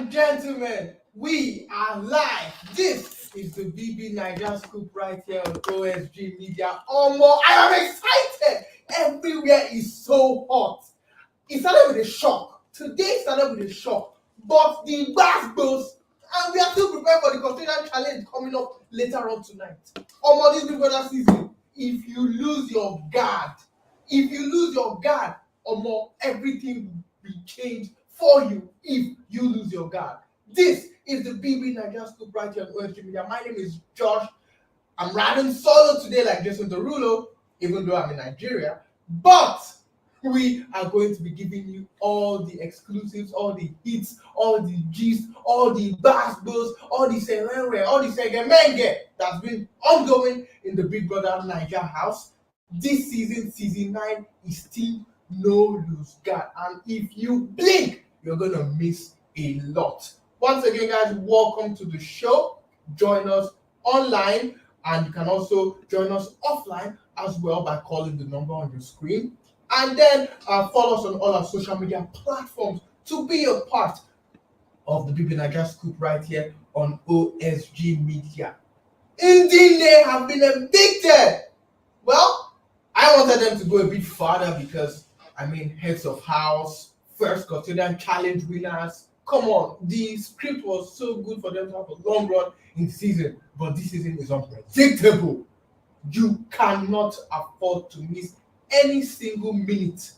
and gentlemen, we are live. This is the Bbnaija scoop right here on OSG Media. I am excited. Everywhere is so hot. It started with a shock. Today started with a shock. But the bass goes, and we are still prepared for the Custodian challenge coming up later on tonight. This Big Brother season, if you lose your guard, everything will be changed for you if you lose your guard. This is the Bbnaija scoop right here on OSG Media. My name is Josh. I'm riding solo today like Jason Derulo, even though I'm in Nigeria. But we are going to be giving you all the exclusives, all the hits, all the gist, all the bass buzz, all the Zenway, all the Segemenge that's been ongoing in the Big Brother Naija house. This season, season 9, is still no lose guard. And if you blink, you're going to miss a lot. Once again, guys, welcome to the show. Join us online, and you can also join us offline as well by calling the number on your screen. And then follow us on all our social media platforms to be a part of the Bbnaija scoop right here on OSG Media. Ndinne have been evicted. Well, I wanted them to go a bit farther because, heads of house, first Custodian challenge winners. Come on, the script was so good for them to have a long run in the season, but this season is unpredictable. You cannot afford to miss any single minute,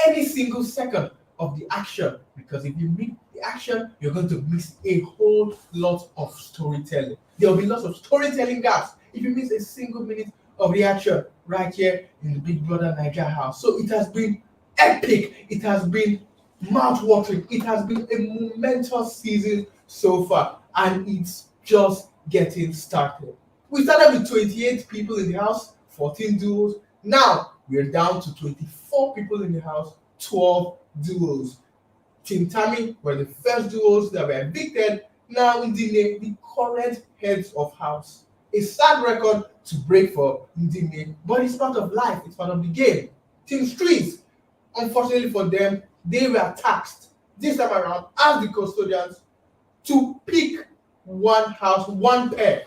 any single second of the action, because if you miss the action, you're going to miss a whole lot of storytelling. There will be lots of storytelling gaps if you miss a single minute of the action right here in the Big Brother Naija house. So it has been epic. It has been mouth-watering. It has been a momentous season so far, and it's just getting started. We started with 28 people in the house, 14 duos. Now we're down to 24 people in the house, 12 duos. Team Tammy were the first duos that were evicted. Now Ndinne, the current heads of house. A sad record to break for Ndinne, but it's part of life, it's part of the game. Team Streets, unfortunately for them, they were taxed this time around as the custodians to pick one pair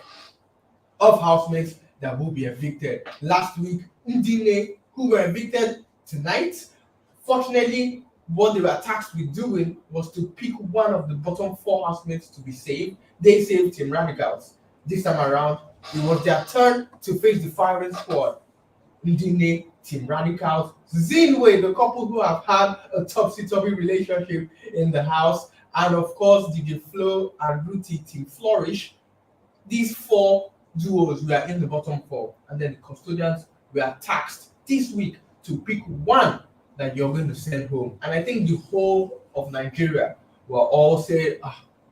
of housemates that will be evicted. Last week, Ndinne, who were evicted tonight, fortunately, what they were tasked with doing was to pick one of the bottom 4 housemates to be saved. They saved Team Radicals. This time around, it was their turn to face the firing squad. Ndinne, Team Radicals, Zenway, the couple who have had a topsy-turvy relationship in the house, and of course, DJ Flo and Ruti, Team Flourish. These 4 duos were in the bottom 4, and then the custodians were tasked this week to pick one that you're going to send home. And I think the whole of Nigeria were all saying,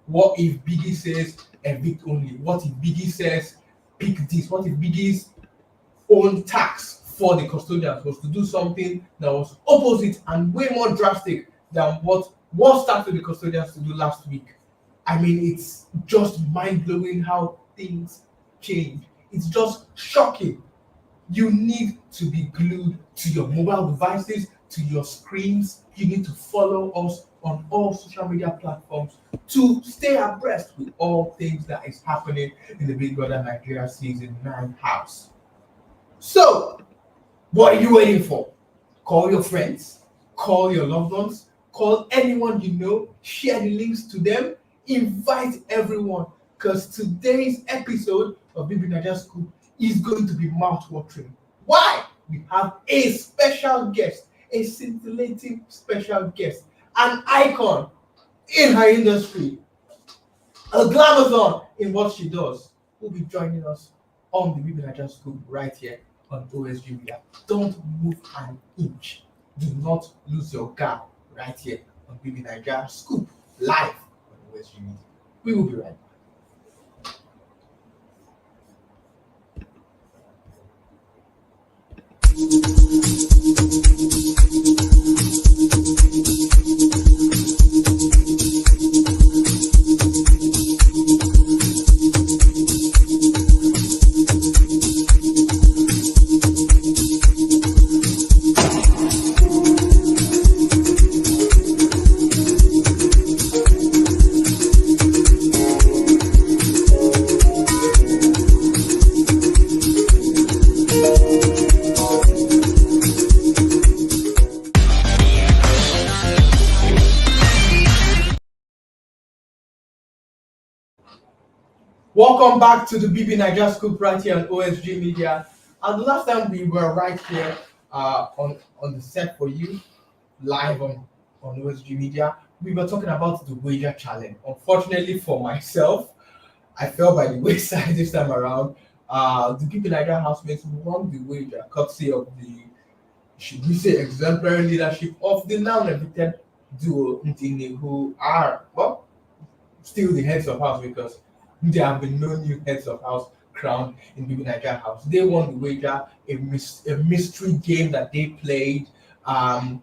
what if Biggie says evict only? What if Biggie says pick this? What if Biggie's own tax for the custodians was to do something that was opposite and way more drastic than what was tasked to the custodians to do last week? It's just mind-blowing how things change. It's just shocking. You need to be glued to your mobile devices, to your screens. You need to follow us on all social media platforms to stay abreast with all things that is happening in the Big Brother Nigeria Season 9 house. So, what are you waiting for? Call your friends, call your loved ones, call anyone you know, share the links to them, invite everyone, because today's episode of Bbnaija Scoop is going to be mouth-watering. Why? We have a special guest, a scintillating special guest, an icon in her industry, a glamazon in what she does, who will be joining us on the Bbnaija Scoop right here on OSG Media. Don't move an inch. Do not lose your guard right here on Bbnaija Scoop live on OSG Media. We will be right back. Welcome back to the Bbnaija Scoop right here on OSG Media. And the last time we were right here on the set for you, live on OSG Media, we were talking about the wager challenge. Unfortunately for myself, I fell by the wayside this time around. The Bbnaija housemates won the wager, courtesy of the, should we say, exemplary leadership of the now evicted duo Ndinne, who are, well, still the heads of house because there have been no new heads of house crowned in Bbnaija house. They won the wager, a mystery game that they played to,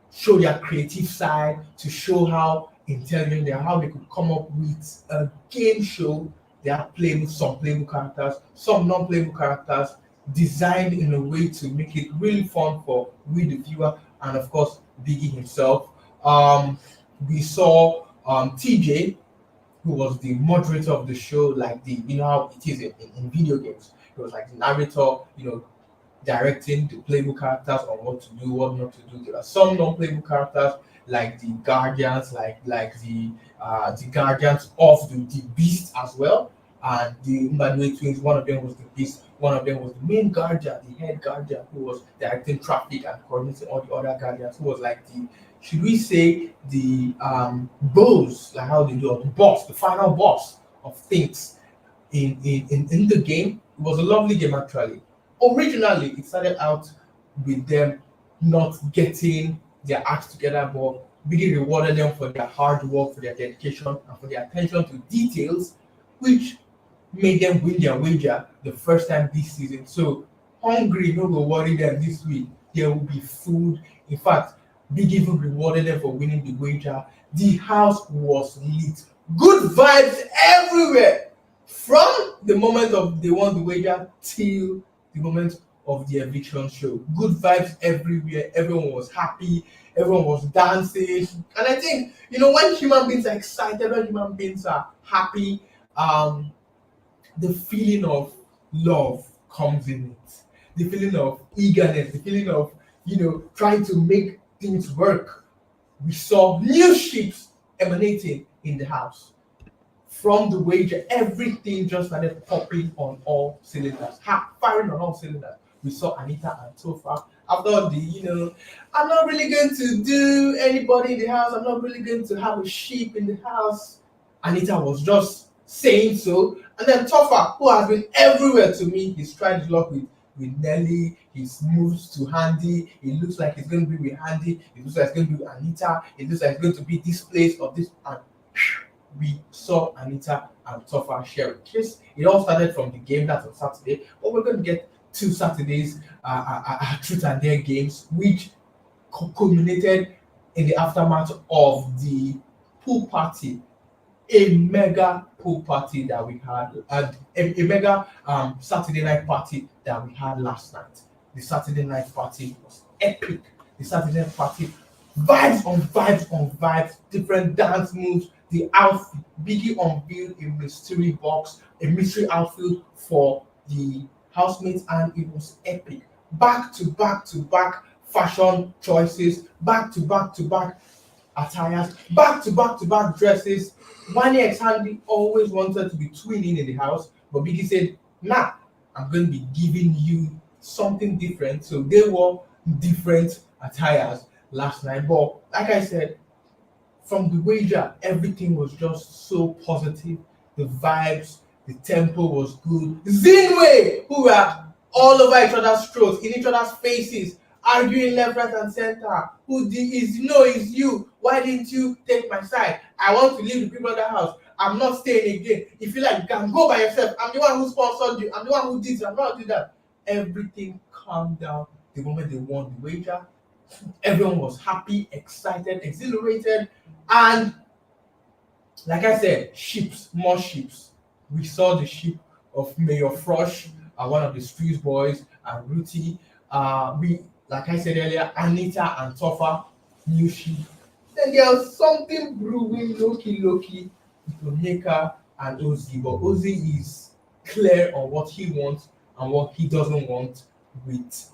show their creative side, to show how intelligent they are, how they could come up with a game show. They have played with some playable characters, some non-playable characters, designed in a way to make it really fun for we the viewer, and of course Biggie himself. We saw TJ, who was the moderator of the show, like the, how it is in video games. It was like the narrator, directing the playable characters on what to do, what not to do. There are some non-playable characters like the guardians, like the guardians of the beast as well. And the Bbnaija twins, one of them was the beast, one of them was the main guardian, the head guardian, who was directing traffic and coordinating all the other guardians, who was like the, should we say, the boss, like how they do, the boss, the final boss of things in the game. It was a lovely game actually. Originally, it started out with them not getting their acts together, but really rewarded them for their hard work, for their dedication, and for their attention to details, which made them win their wager the first time this season. So hungry no go worry them this week. There will be food. In fact, Big even rewarded them for winning the wager. The house was lit. Good vibes everywhere. From the moment of they won the wager till the moment of the eviction show. Good vibes everywhere. Everyone was happy. Everyone was dancing. And I think, when human beings are excited, when human beings are happy, the feeling of love comes in it. The feeling of eagerness, the feeling of, trying to make things work. We saw new ships emanating in the house. From the wager, everything just started popping on all cylinders, firing on all cylinders. We saw Anita and Tofa. After the, I'm not really going to do anybody in the house. I'm not really going to have a sheep in the house. Anita was just saying so. And then Tofa, who has been everywhere to me, he's tried his luck with Nelly, he's moved to Handi. It looks like he's going to be with Handi. It looks like it's going to be with Anita. It looks like it's going to be this place or this. And we saw Anita and Tofa share a kiss. It all started from the game that's on Saturday, but we're going to get 2 Saturdays truth and dare games, which culminated in the aftermath of the pool party, a mega pool party that we had, a mega Saturday night party that we had last night. The Saturday night party was epic. The Saturday night party, vibes on vibes on vibes, different dance moves. The outfit, Biggie unveiled a mystery box, a mystery outfit for the housemates, and it was epic. Back to back to back fashion choices, back to back to back attires, back to back dresses. Wanni x Handi always wanted to be twinning in the house, but Biggie said, nah, I'm going to be giving you something different. So they wore different attires last night. But like I said, from the wager, everything was just so positive. The vibes, the tempo was good. Zenway, who were all over each other's throats, in each other's faces, arguing left, right, and center. Is you. Why didn't you take my side? I want to leave the Big Brother house. I'm not staying again. If you like, you can go by yourself. I'm the one who sponsored you. I'm the one who did it. I'm not doing that. Everything calmed down the moment they won the wager. Everyone was happy, excited, exhilarated, and like I said, ships, more ships. We saw the ship of Mayor Frosh, one of the Streets boys, and Ruthie. Like I said earlier, Anita and Tofa, new ship. Then there was something brewing, Loki, with Onyeka and Ozzy. But Ozzy is clear on what he wants and what he doesn't want with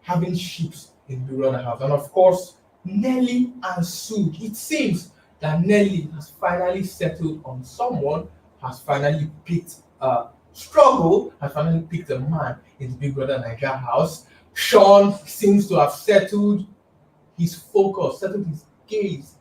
having ships in the Brother house. And of course, Nelly and Sue. It seems that Nelly has finally settled on someone, has finally picked struggle, has finally picked a man in the Big Brother Naija house. Sean seems to have settled his focus, settled his gaze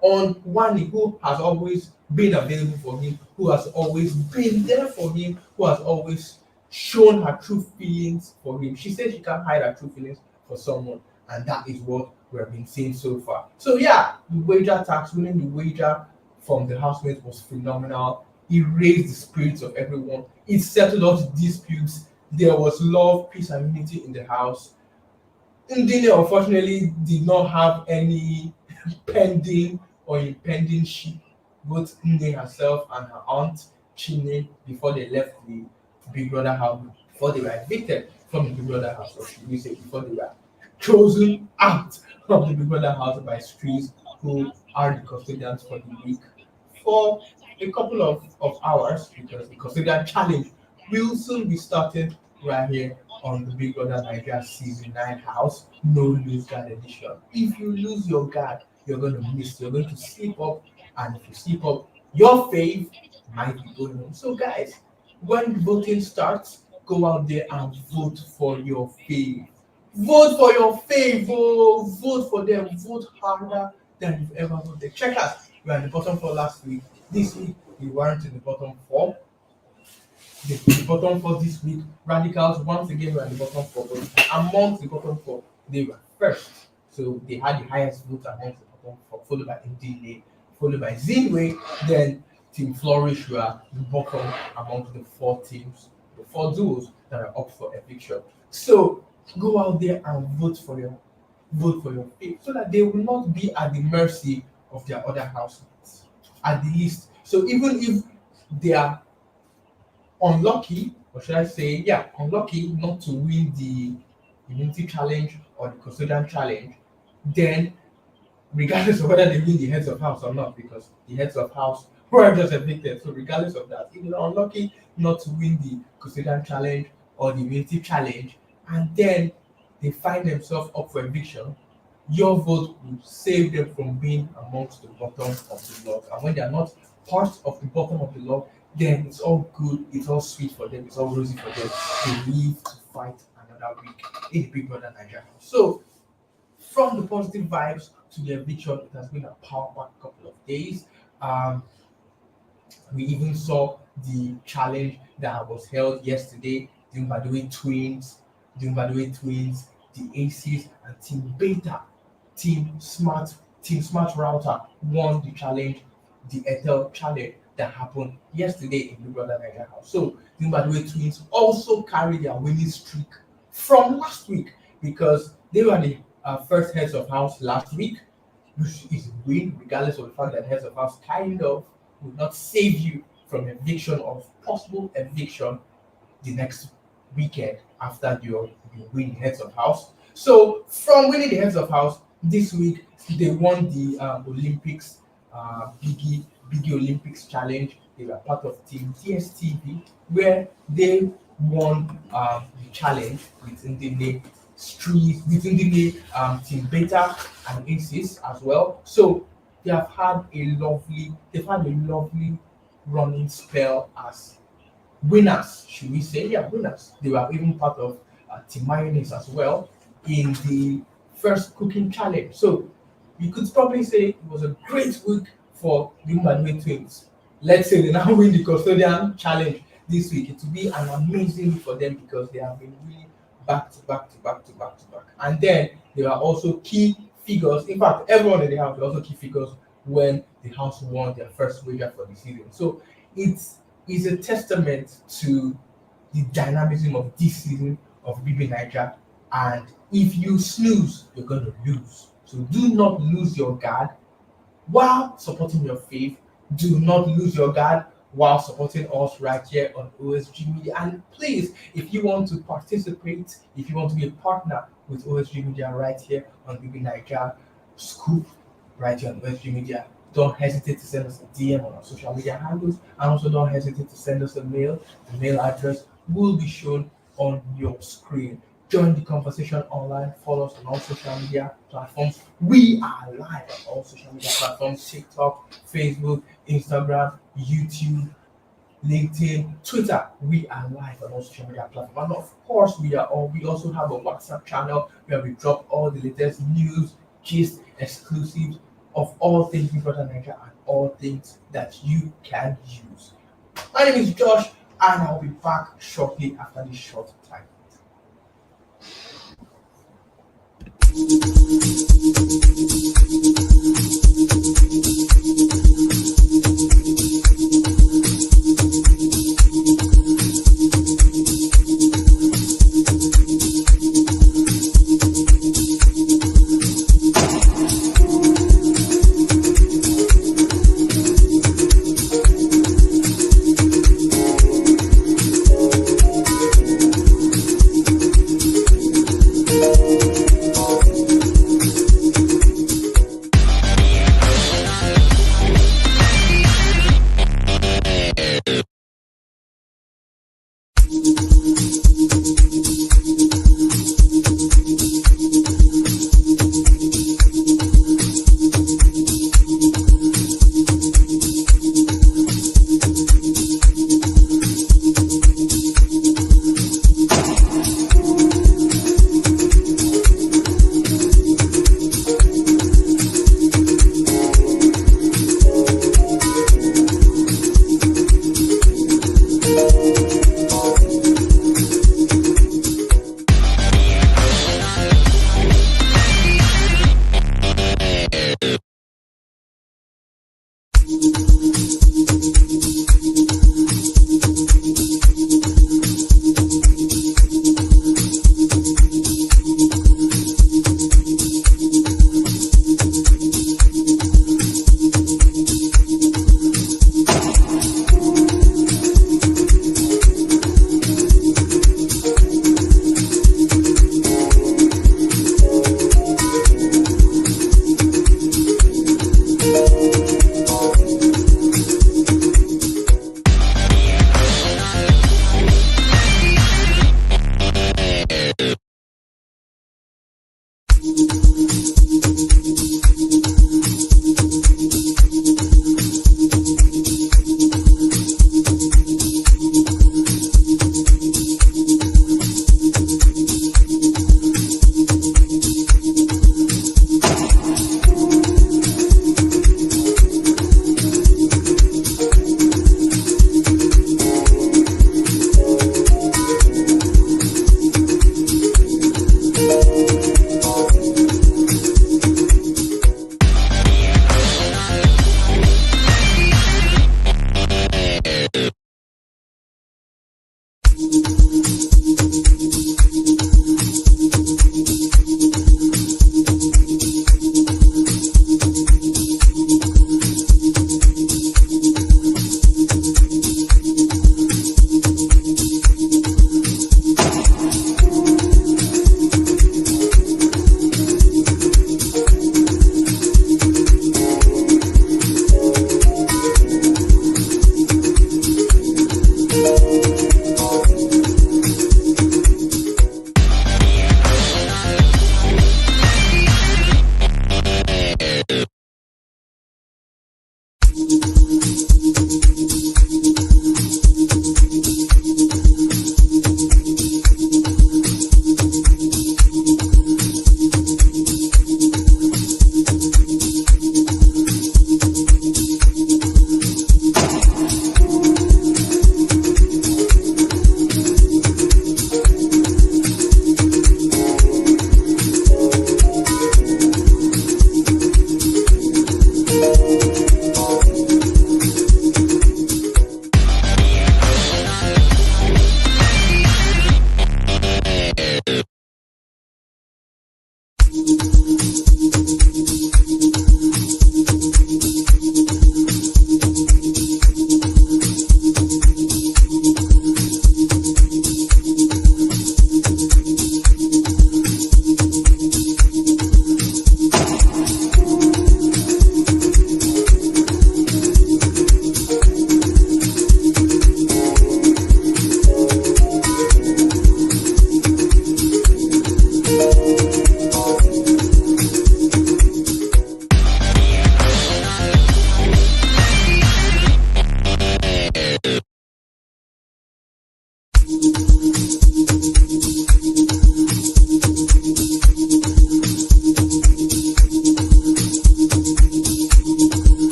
on Wanni, who has always been available for him, who has always been there for him, who has always shown her true feelings for him. She said she can't hide her true feelings for someone, and that is what we have been seeing so far. So yeah, the wager tax, winning the wager from the housemates was phenomenal. It raised the spirits of everyone. It settled all the disputes. There was love, peace, and unity in the house. Ndinne unfortunately did not have any pending or impending ship. Both Ndinne herself and her aunt Chine, before they left the Big Brother house, before they were evicted from the Big Brother house, or should we say before they were chosen out of the Big Brother house by streets who are the custodians for the week for a couple of hours, because the custodian challenge will soon be starting right here on the Big Brother Naija Season 9 house, no lose guard edition. If you lose your guard, you're going to miss, you're going to slip up, and if you slip up, your fave might be going on. So, guys, when voting starts, go out there and vote for your fave. Vote for your fave, vote for them, vote harder than you've ever voted. Check us, we were at the bottom 4 last week. This week, we weren't in the bottom 4. The bottom 4 this week, Radicals once again were at the bottom 4, but amongst the bottom 4, they were first. So they had the highest vote amongst the bottom 4, followed by Ndinne, followed by Zenway, then Team Flourish were the bottom amongst the 4 teams, the 4 duos that are up for eviction. So go out there and vote for your faith, so that they will not be at the mercy of their other housemates, at the least. So even if they are unlucky, or should I say, yeah, unlucky not to win the immunity challenge or the custodian challenge, then regardless of whether they win the heads of house or not, because the heads of house were just evicted. So regardless of that, if you're unlucky not to win the custodian challenge or the immunity challenge, and then they find themselves up for eviction, your vote will save them from being amongst the bottom of the log. And when they are not part of the bottom of the log, then it's all good, it's all sweet for them, it's all rosy for them. They live to fight another week in the Big Brother Naija. So, from the positive vibes to the eviction, it has been a powerful couple of days. We even saw the challenge that was held yesterday, the twins, the Aces, and Team Beta, Team Smart Router won the challenge, the Ethel challenge that happened yesterday in the Brother Naija house. So the twins also carry their winning streak from last week, because they were the first heads of house last week, which is a win, regardless of the fact that heads of house kind of will not save you from eviction or possible eviction the next weekend after you win the heads of house. So from winning the heads of house this week, they won the Olympics, Biggie Olympics challenge. They were part of Team TSTV, where they won the challenge within the name Team Beta and Aces as well. So they've had a lovely running spell as winners, should we say? Yeah, winners. They were even part of Team Mayonnaise as well in the first cooking challenge. So you could probably say it was a great week for the Bbnaija twins. Let's say they now win the custodian challenge this week. It will be an amazing week for them, because they have been really back to back. And then there are also key figures. In fact, everyone in the house, there are also key figures when the house won their first wager for the season. So it is a testament to the dynamism of this season of Bbnaija. And if you snooze, you're going to lose. So do not lose your guard while supporting your faith. Do not lose your guard while supporting us right here on OSG Media. And please, if you want to participate, if you want to be a partner with OSG Media right here on Bbnaija Scoop, right here on OSG Media, don't hesitate to send us a DM on our social media handles, and also don't hesitate to send us a mail. The mail address will be shown on your screen. Join the conversation online. Follow us on all social media platforms. We are live on all social media platforms: TikTok, Facebook, Instagram, YouTube, LinkedIn, Twitter. We are live on all social media platforms. And of course, we also have a WhatsApp channel where we drop all the latest news, gist, exclusives of all things with Brother Naija and all things that you can use. My name is Josh, and I'll be back shortly after this short time.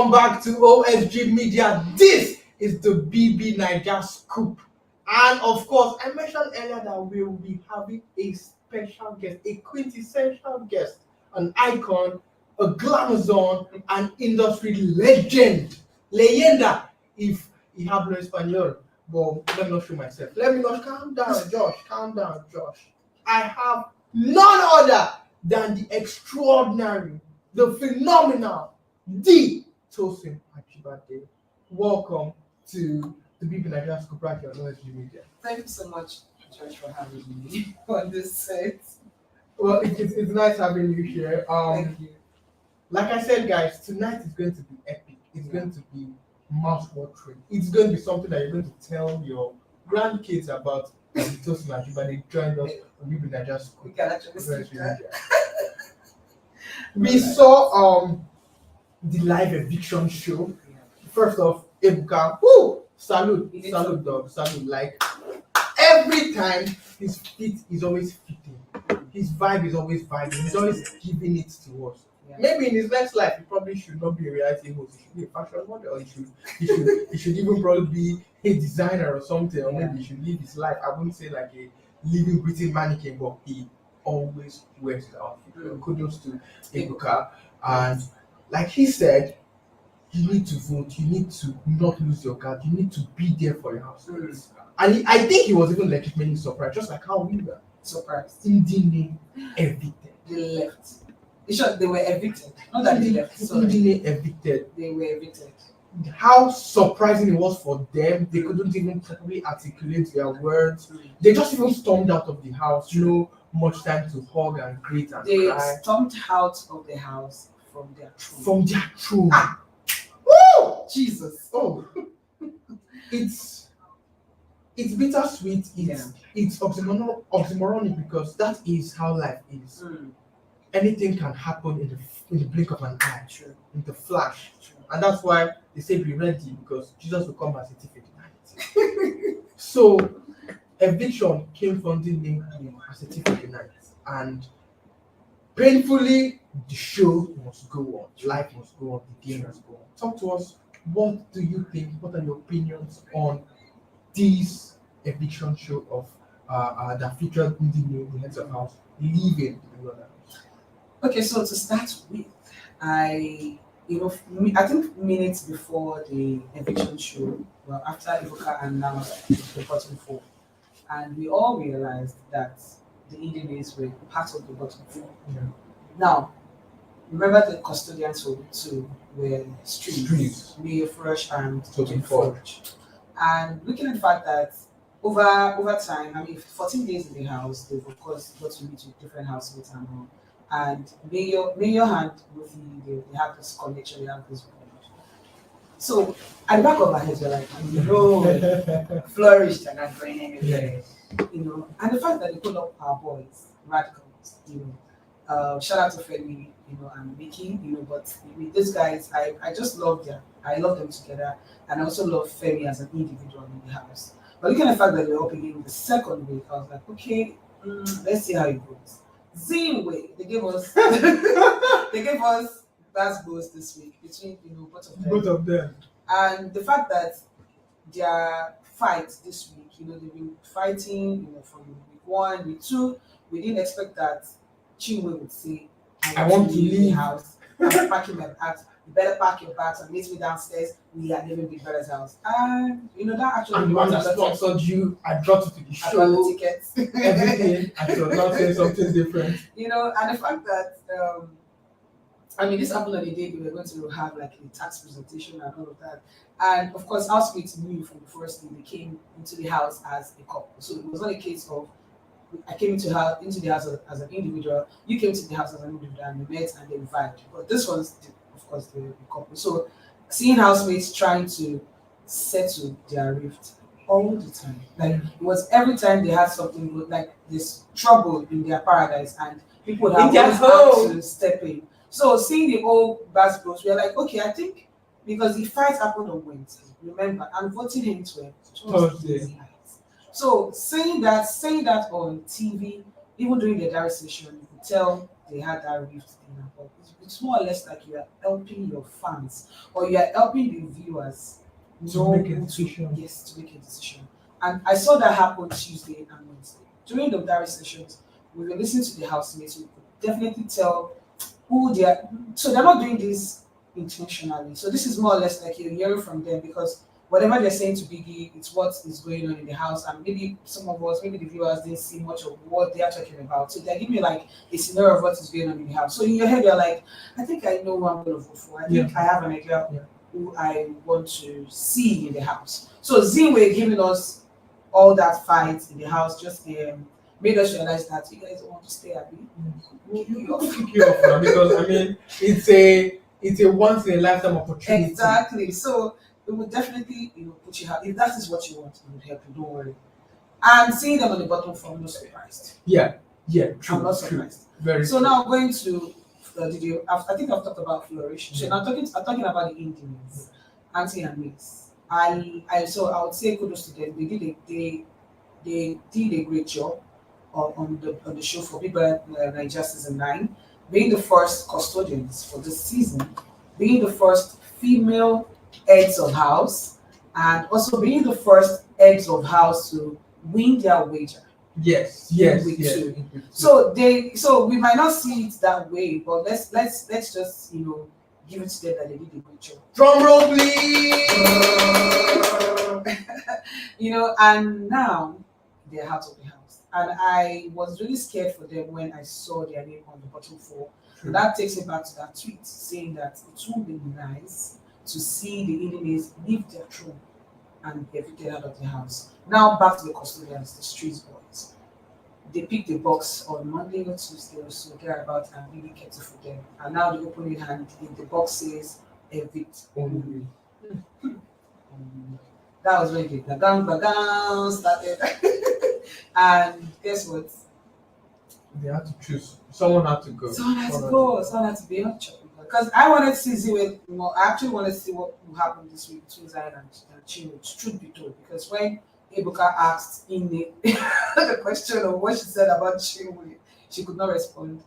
Welcome back to OSG Media. This is the Bbnaija Scoop. And of course, I mentioned earlier that we will be having a special guest, a quintessential guest, an icon, a glamazon, an industry legend. Leyenda, if you have no Espanol. But let me not show myself. Let me not calm down, Josh. Calm down, Josh. I have none other than the extraordinary, the phenomenal, the Tosin Achibade. Welcome to the Bbnaija Scoop right here on OSG Media. Thank you so much, Josh, for having me on this set. Well, it's nice having you here. Thank you. Like I said, guys, tonight is going to be epic. It's going to be mouth-watering. It's going to be something that you're going to tell your grandkids about. Tosin Achibade joined us on Bbnaija Scoop. We can actually see that. We saw the live eviction show. First off, Ebuka, woo! Salute, dog, salute. Like every time his fit is always fitting, his vibe is always vibing, he's always giving it to us. Yeah. Maybe in his next life he probably should not be a reality host, he should be a fashion model, or he should even probably be a designer or something, or maybe he should live his life. I wouldn't say like a living breathing mannequin, but he always wears the outfit. Kudos to Ebuka. And like he said, you need to vote, you need to not lose your guard, you need to be there for your house. And I think he was even legitimately surprised, just like how we were surprised. Ndinne evicted. They left. They were evicted. Not that they left. Ndinne evicted. They were evicted. How surprising it was for them. They couldn't even properly articulate their words. They just even stormed out of the house. No much time to hug and greet and they cry. Stormed out of the house from their throne. From their throne. Woo! Jesus. Oh. It's bittersweet. It's oxymoronic because that is how life is. Anything can happen in the blink of an eye, in the flash. And that's why they say be ready, because Jesus will come as a thief in the night. So eviction came from Ndinne as a thief in the night. And painfully, the show must go on. Life must go on. The game must go on. Talk to us. What do you think? What are your opinions on this eviction show of that featured Ndinne, the heads of house, leaving the brother? Okay, so to start with, I think minutes before the eviction show, well, after Ebuka announced the bottom four, and we all realized that the Ndinnes were part of the bottom four. Yeah. Now, remember the Custodians were streets, Mayor Fresh and Total Forge. And looking at the fact that over time, 14 days in the house, they've of course got to meet with different housemates and all. And Mayor and Ruthie, they have this connection, they have this bond. So at the back of our heads, we're like, flourished and not going anywhere. And the fact that they pull up our boys, radicals, shout out to Femi, and Mickey, but with these guys, I just love them. I love them together, and I also love Femi as an individual in the house. But looking at the fact that we're up again the second week, I was like, okay, let's see how it goes. Zenway, they gave us that goes this week between both of them. And the fact that their fight this week, they've been fighting, from week 1, week 2. We didn't expect that Chinwe would say, I want to leave the house. I'm packing my bags. You better pack your bags and meet me downstairs. We are living Big Brother's house. And that actually. And the one that sponsored you, I brought you to the show. I bought the tickets. Everything. And so now saying something different. And the fact that this happened on the day we were going to have like a tax presentation and all of that. And of course, housemates knew from the first day they came into the house as a couple. So it was not a case of I came into the house as an individual, you came to the house as an individual, and we met and they vibed. But this was, of course, the couple. So seeing housemates trying to settle their rift all the time. Like it was every time they had something good, like this trouble in their paradise, and people would have to step in. So seeing the old Bass Bros, we are like, okay, I think because the fight happened on Wednesday, remember, and voting him to Thursday. So saying that on TV, even during the diary session, you could tell they had that rift thing. But it's more or less like you are helping your fans or you are helping the viewers know make a decision. Yes, to make a decision. And I saw that happen Tuesday and Wednesday. During the diary sessions, we were listening to the housemates. We could definitely tell who they are. So they're not doing this intentionally. So this is more or less like you're hearing from them because whatever they're saying to Biggie, it's what is going on in the house. And maybe some of us, maybe the viewers didn't see much of what they are talking about. So they're giving me like a scenario of what is going on in the house. So in your head, you're like, I think I know who I'm going to vote for. I think I have an idea who I want to see in the house. So Zenway giving us all that fight in the house just made us realize that you guys don't want to stay happy. You kick you off now because I mean it's a once in a lifetime opportunity. Exactly. So it would definitely put you happy. If that is what you want, it would help you. Don't worry. And seeing them on the bottom floor, I'm not surprised. Yeah, true. I'm not surprised. Very. So now going to I think I've talked about Flourish. So now I'm talking about the Ndinnes, Auntie and Miss. I would say kudos to them. They did a great job on the show for Brother Naija season 9, being the first custodians for this season, being the first female heads of house, and also being the first heads of house to win their wager. Yes. So we might not see it that way, but let's just give it to them that they did a good job. Drum roll, please. And now they're out of the house, and I was really scared for them when I saw their name on the bottom floor. And that takes me back to that tweet saying that it would be nice to see the Ndinnes leave their throne and be evicted out of the house. Now back to the custodians, the street boys. They picked the box on Monday or Tuesday or so thereabout and really kept it for them. And now the opening hand in the box says evict only. That was when the bagang started. And guess what? They had to choose. Someone had to go. Someone had to be up. Because I wanted to see Zenway more. I actually wanted to see what will happen this week between Zion and Chinwe, truth be told. Because when Ebuka asked Ndinne the question of what she said about Chinwe, she could not respond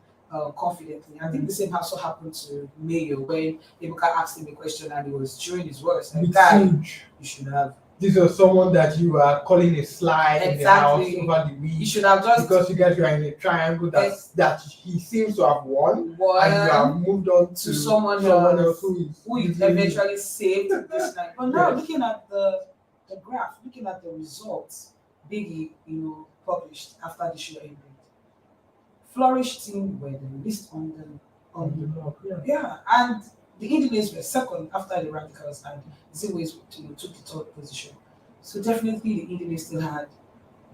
confidently. I think the same also happened to Mayo when Ebuka asked him a question and he was chewing his words. Like, guy, you should have. This was someone that you are calling a slide in the house over the week. You should have just because you guys were in a triangle that he seems to have won, and you have moved on to someone else who eventually saved this night. But now looking at the graph, looking at the results Biggie published after the show ended, Flourish team were the least on the block. And the Ndinnes were second after the Radicals, and Zenway took the third position. So definitely the Ndinnes still had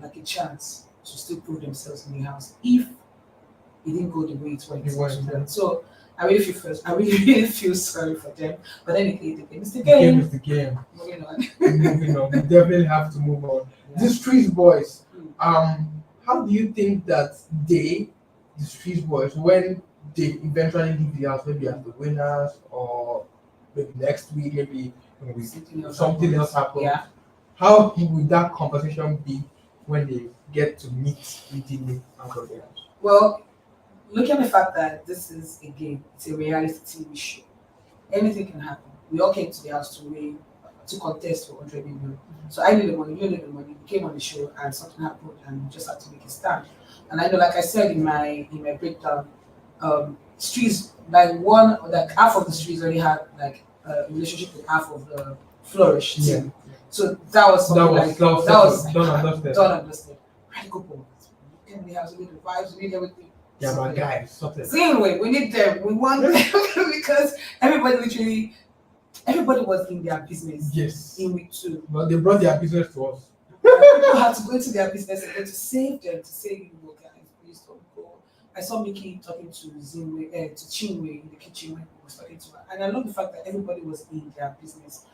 like a chance to still prove themselves in the house if it didn't go the way it went. So I really feel sorry for them. But then again, it's the game. It's the game. Moving on. Moving on. We definitely have to move on. Yeah. The Street Boys. How do you think that the Street Boys, when they eventually leave the house, maybe as the winners, or maybe next week, maybe something else happens. Yeah. How would that conversation be when they get to meet Ndinne out of the house? Well, look at the fact that this is a game, it's a reality TV show. Anything can happen. We all came to the house to contest for 100 million. So I need the money, you need the money. We came on the show and something happened and we just had to make a stand. And I know, like I said in my breakdown, streets like half of the streets already had like a relationship with half of the Flourish team. Yeah. So that was something done understood. Radical boys. In the house, we need the vibes, we need everything. Yeah, my guys. Zenway, we need them. We want them because everybody was in their business. Yes. In week 2. But they brought their business to us. People had to go into their business and to save them, to say, guys, please don't go. I saw Mickey talking to Zenway, to Chinwe in the kitchen when he was talking to her. And I love the fact that everybody was in their business.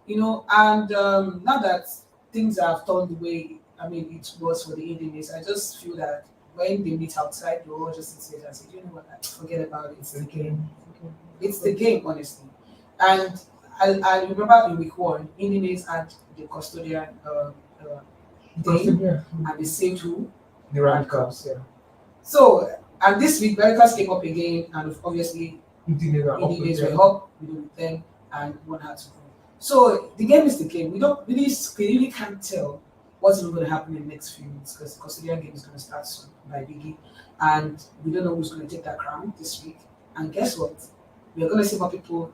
And now that things have turned the way, it was for the Ndinnes, I just feel that when they meet outside, they all just sit there and say, you know what, forget about it. It's the game. It's the game, honestly. And I remember in week 1, Ndinnes had the Custodian day, and they saved who? The Radicals, yeah. So And this week, Veritas came up again, and obviously, Ndinne were up with Indians them. were up with them, and one had to go. So the game is the game. We really can't tell what's going to happen in the next few minutes because the Custodian game is going to start soon by Biggie, and we don't know who's going to take that crown this week. And guess what? We are going to see more people.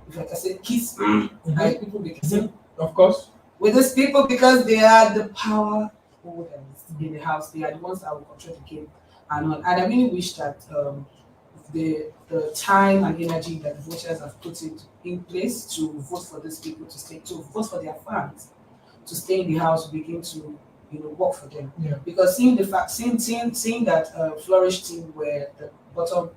If I can say kiss, like people be kissing Of course. with these people because they are the power holders in the house. They are the ones that will control the game and all. And I really wish that the time and energy that the voters have put it in place to vote for these people to vote for their fans to stay in the house begin to work for them. Yeah. Because seeing that Flourish team were the bottom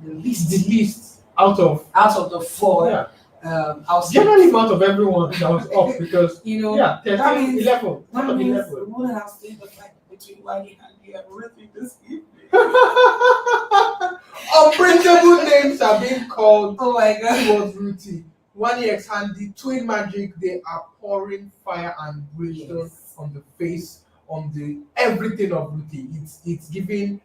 the least out of the four. Yeah. I was Generally out of everyone that was up because that 13, means 11. that Out of means 11. we would have stayed the fight between Wanni and Handi and everything this evening. Unprintable names are being called Oh my god. towards Ruti. Wanni x Handi, Twin Magic, they are pouring fire and brimstone on the face, on the everything of Ruti. It's giving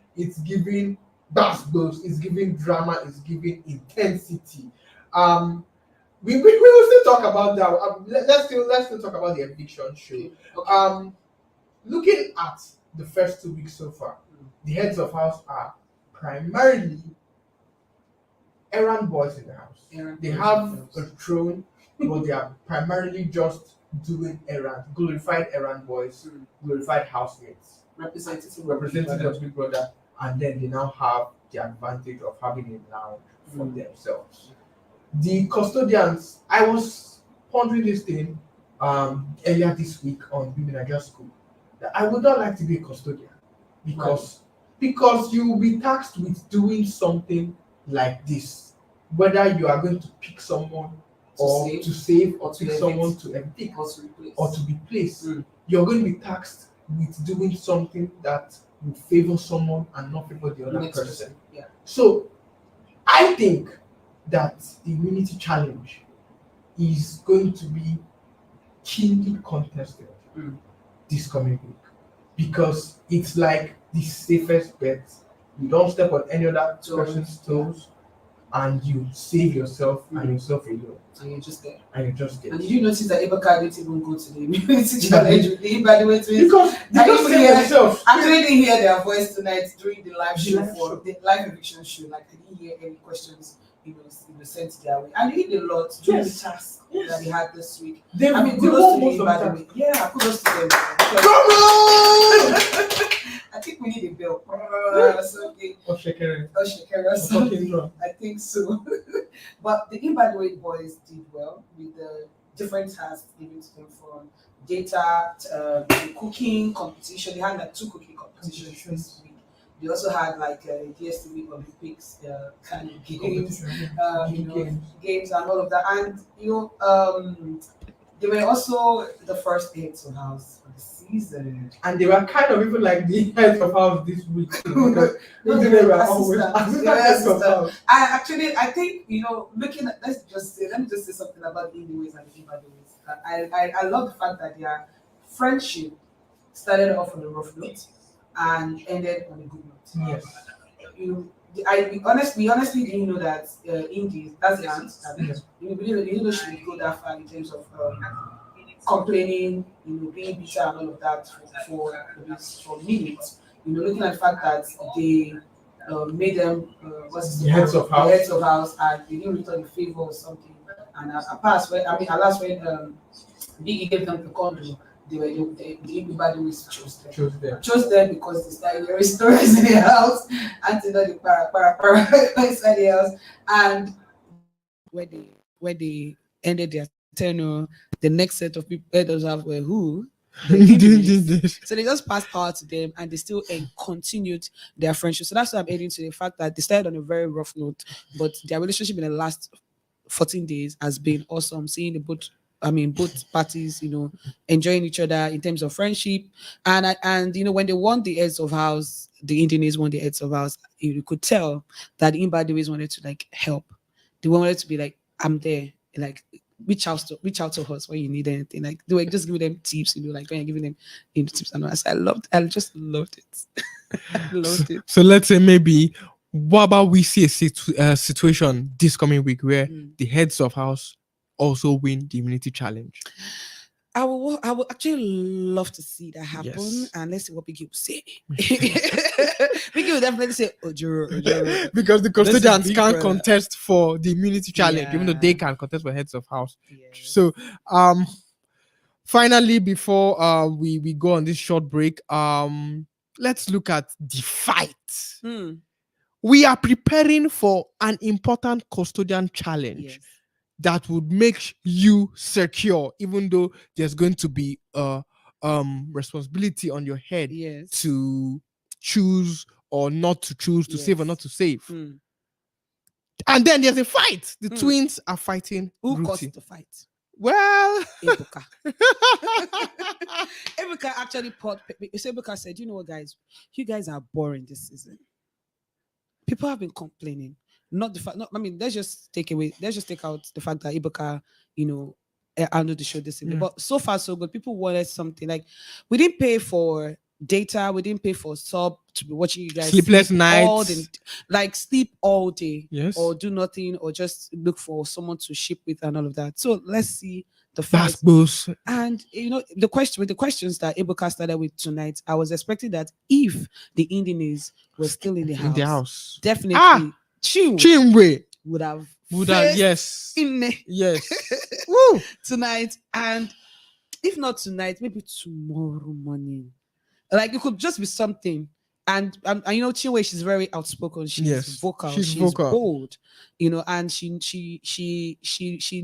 bursts, it's giving drama, it's giving intensity. We will still talk about that. Let's still talk about the eviction show. Okay. Looking at the first 2 weeks so far, the heads of house are primarily errand boys in the house. They have a throne, but they are primarily just doing errands, glorified errand boys, glorified housemates, representative of Big Brother, and then they now have the advantage of having a lounge for themselves. The custodians, I was pondering this thing earlier this week on Bbnaija school that I would not like to be a custodian because you will be tasked with doing something like this, whether you are going to pick someone to save or pick someone to evict or to replace. You're going to be tasked with doing something that will favor someone and not favor the other person. Yeah. So I think that the immunity challenge is going to be keenly contested this coming week because it's like the safest bet. You don't step on any other person's toes and you save yourself and yourself alone. And you're just there. And did you notice that Evicted didn't even go to the immunity challenge with the evaluate because they don't save themselves. I didn't hear their voice tonight during the live show the live eviction show. Like I didn't hear any questions sent their way. And they did a lot during the task that they had this week. Kudos to the evaluate. Yeah, kudos to them. I think we need a bell. Something. Or shakera. I think so. But the evaluate boys did well with the different tasks given to them from data, the cooking competition. They had like 2 cooking competitions this week. They also had like DSTV Olympics kind of games, games and all of that. And they were also the first heads of house for the season. And they were kind of even like the heads of house this week. They were assistants of house. I think looking at let me just say something about the Indians and the Ibadanese. I love the fact that their friendship started off on a rough note and ended on a good note. Yes. We honestly didn't know that Indy, that's the aunt, you didn't know she would go that far in terms of complaining, being bitter and all of that for minutes. Looking at the fact that they made them the heads of house, and they didn't return the favor or something. And alas, when Biggie gave them the condo, everybody always chose them because they started hearing stories in the house and to know the para inside the house. And where they ended their tenure, the next set of people heads of were who? So they just passed power to them and they still continued their friendship. So that's what I'm adding to the fact that they started on a very rough note, but their relationship in the last 14 days has been awesome. Seeing both parties, enjoying each other in terms of friendship. And when they won the heads of house, the Indians won the heads of house, you could tell that the Imbadiwis wanted to help. They wanted to be like, I'm there. Like, reach out to us when you need anything. Like they were just giving them tips, like when you're giving them tips and all. I just loved it. I loved it. So let's say maybe, what about we see a situation this coming week where the heads of house also win the immunity challenge? I would actually love to see that happen, Yes. and let's see what Biggie will say. Biggie will definitely say, Ojoro. Because the custodians big can't brother. contest for the immunity challenge, even though Yeah. they can contest for heads of house. Yes. So, finally, before we go on this short break, let's look at the fight. We are preparing for an important custodian challenge. Yes. That would make you secure, even though there's going to be a responsibility on your head Yes. to choose or not to choose, to save or not to save. And then there's a fight. The twins are fighting. Who Ruthie. caused the fight? Well, Ebuka. Ebuka actually Ebuka said, you know what, guys? You guys are boring this season. People have been complaining. Not the fact. I mean, let's just take out the fact that Ebuka, handled the show this season. But so far, so good. People wanted something like, we didn't pay for data, we didn't pay for sub to be watching you guys sleepless sleep nights, sleep all day, yes, or do nothing, or just look for someone to ship with and all of that. So let's see the fight. And the questions that Ebuka started with tonight, I was expecting that if the Ndinnes were still in the house, definitely. Chinwe would have yes Ndinne yes Woo! tonight, and if not tonight, maybe tomorrow morning. Like it could just be something. And Chinwe, she's very outspoken. She's vocal. She's bold. And she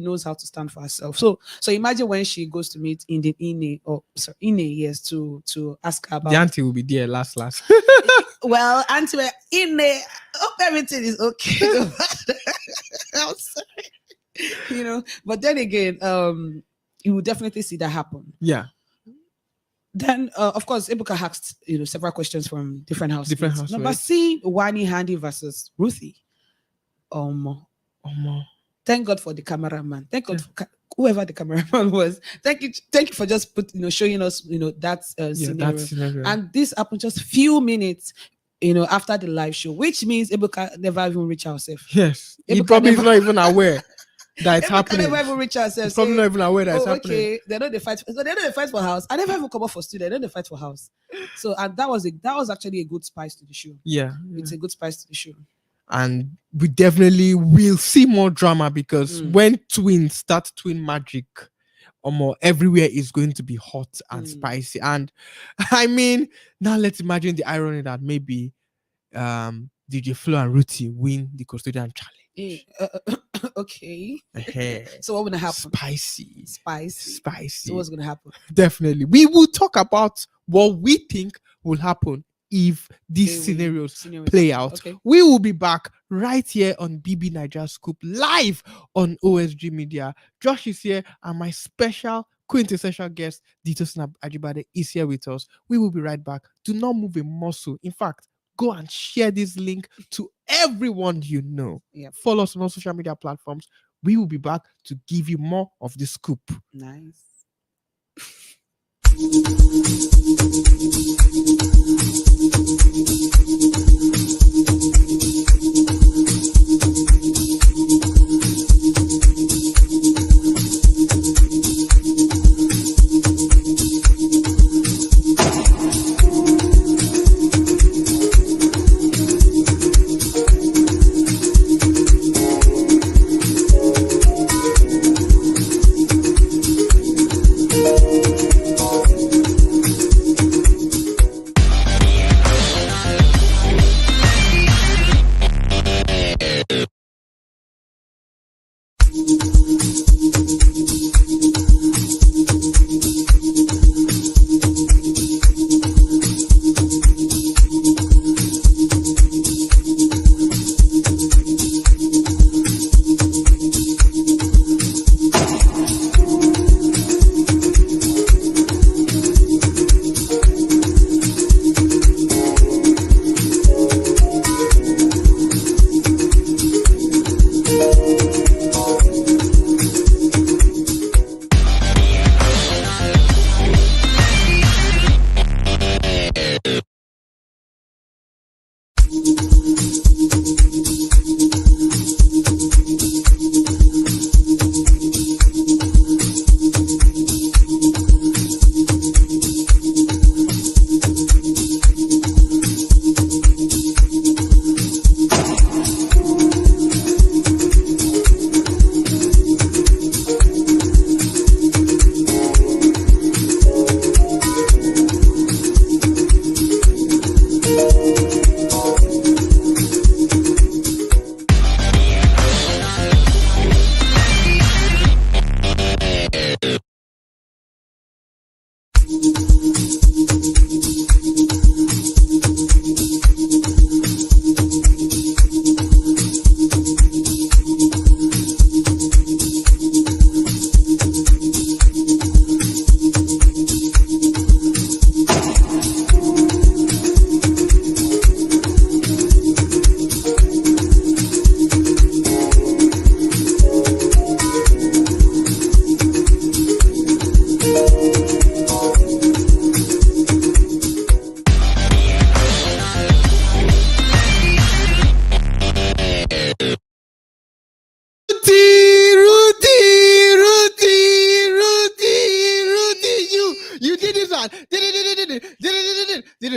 knows how to stand for herself. So imagine when she goes to meet Ndinne to ask her about. The auntie will be there last. Well, Auntie Ndinne, hope everything is okay. I'm sorry. But then again, you will definitely see that happen. Yeah. Then, of course, Ebuka asked several questions from different housemates. Number C, Wanni, Handi versus Ruthie. Thank God for the cameraman. Thank God for whoever the cameraman was. Thank you for just showing us that scenario. And this happened just few minutes after the live show, which means Ebuka never even reached herself. Yes, he probably is not even aware that it's happening. Never even reach herself. He's probably not even aware that it's happening. Okay, they know they fight. So they know they fight for house. I never even come up for studio. They know they fight for house. So and that was actually a good spice to the show. Yeah, it's a good spice to the show. And we definitely will see more drama because when twins start twin magic, everywhere is going to be hot and spicy. And I mean, now let's imagine the irony that maybe DJ Flo and Ruthie win the Custodian challenge. Okay. So what will happen? Spicy. So what's gonna happen? Definitely. We will talk about what we think will happen if these scenarios play out. Okay. We will be back right here on Bbnaija Scoop live on OSG Media. Josh is here and my special quintessential guest, Dito Snap Ajibade, is here with us. We will be right back. Do not move a muscle. In fact, go and share this link to everyone you know. Yep. Follow us on all social media platforms. We will be back to give you more of the scoop. Nice.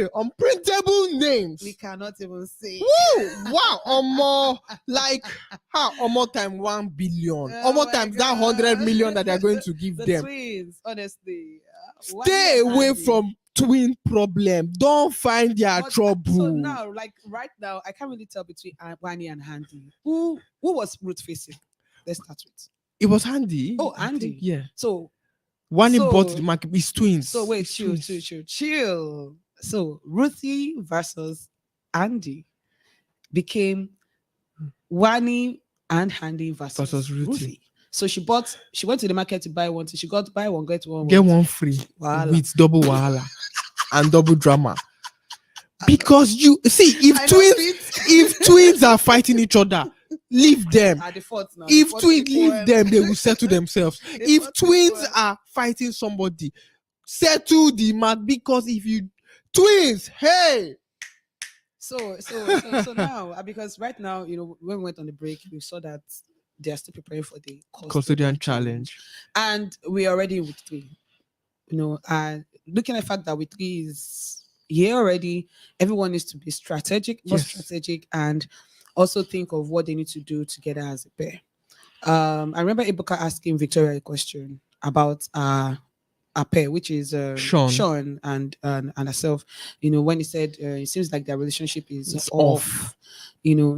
Literally unprintable names. We cannot even say. Woo! Wow, more like how more time 1 billion, Oh more my times that 100 God. million that they're going to give The them. twins, honestly. Stay away from twin problem. Don't find their trouble. So now, like right now, I can't really tell between Wanni and Handi. Who was Ruth facing? Let's start with. It was Handi. Oh, I think, Handi. yeah. So Wanni bought the market. It's twins. So wait, It's chill. So Ruthie versus Handi became Wanni and Handi versus Ruthie. So she went to the market to buy one. So she got buy one, get one. Get one free with double wahala and double drama. Because you see, if twins are fighting each other, leave them. If twins leave them, they will settle themselves. If twins are fighting somebody, settle the matter. Because if you twins, hey. So now, because right now, when we went on the break, we saw that they are still preparing for the Custodian challenge, and we're already in week 3. And looking at the fact that week 3 is here already, everyone needs to be more strategic, and also think of what they need to do together as a pair. I remember Ibuka asking Victoria a question about a pair, which is Sean and herself. When he said it seems like their relationship is off.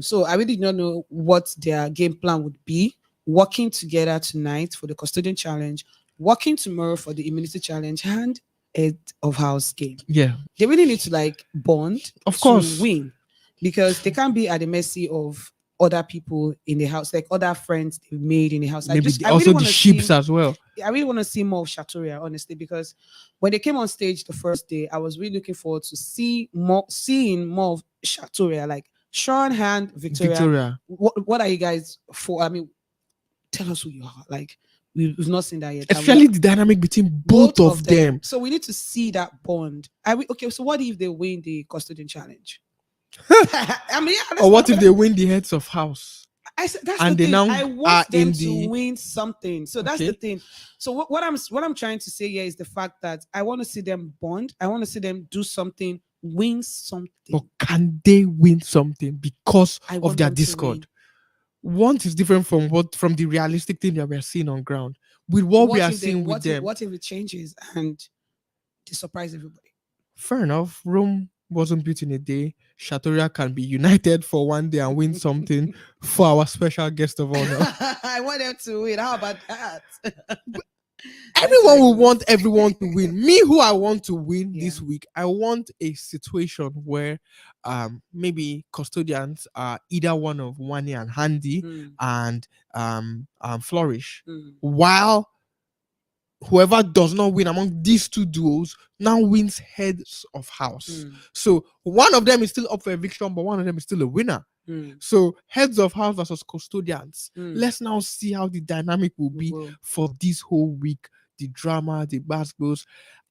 So I really don't know what their game plan would be. Working together tonight for the Custodian challenge, working tomorrow for the immunity challenge, and head of house game. Yeah, they really need to bond, of course, to win, because they can't be at the mercy of other people in the house, like other friends they've made in the house. Maybe also the ships as well. I really want to see more of Shatoria, honestly, because when they came on stage the first day, I was really looking forward to seeing more of Shatoria, like Sean, Hand, Victoria. What are you guys for? I mean, tell us who you are. Like, we've not seen that yet. Especially the dynamic between both of them. So we need to see that bond. Okay, so what if they win the Custodian challenge? I mean, or what if they win the heads of house? I said that's and the thing. I want them to win something. So that's the thing. So what I'm trying to say here is the fact that I want to see them bond. I want to see them do something, win something. But can they win something because of their discord? One is different from the realistic thing that we're seeing on ground. With what we are seeing with them. What if it changes and they surprise everybody? Fair enough. Rome wasn't built in a day. Shatoria can be united for one day and win something for our special guest of honor. I want them to win. How about that? Everyone will want everyone to win. Me, who I want to win this week, I want a situation where maybe custodians are either one of Wanni and Handi and flourish, while whoever does not win among these two duos now wins heads of house. So one of them is still up for eviction, but one of them is still a winner. So heads of house versus custodians. Let's now see how the dynamic will be for this whole week. The drama, the basketballs.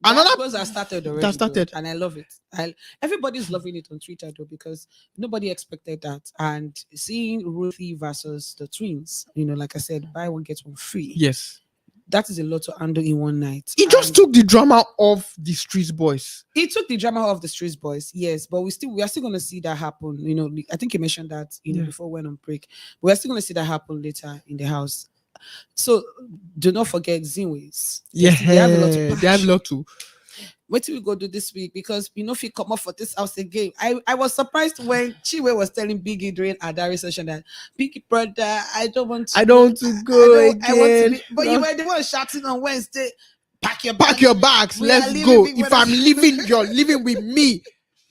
Basketballs are started already. That started, and I love it. Everybody's loving it on Twitter though, because nobody expected that. And seeing Ruthie versus the twins, like I said, buy one get one free. Yes. That is a lot to handle in one night. It just took the drama off the Streets Boys. It took the drama off the Streets Boys, yes, but we are still going to see that happen. I think you mentioned that before we went on break. We are still going to see that happen later in the house. So do not forget Zenways. Yeah, they have a lot to. What do we go do this week? Because if you come up for this house again, I was surprised when Chiwe was telling Biggie during our diary session that Biggie brother, I don't want to go again. I want to but you were the one shouting on Wednesday. Pack your bags. Let's go. If I'm leaving, you're leaving with me.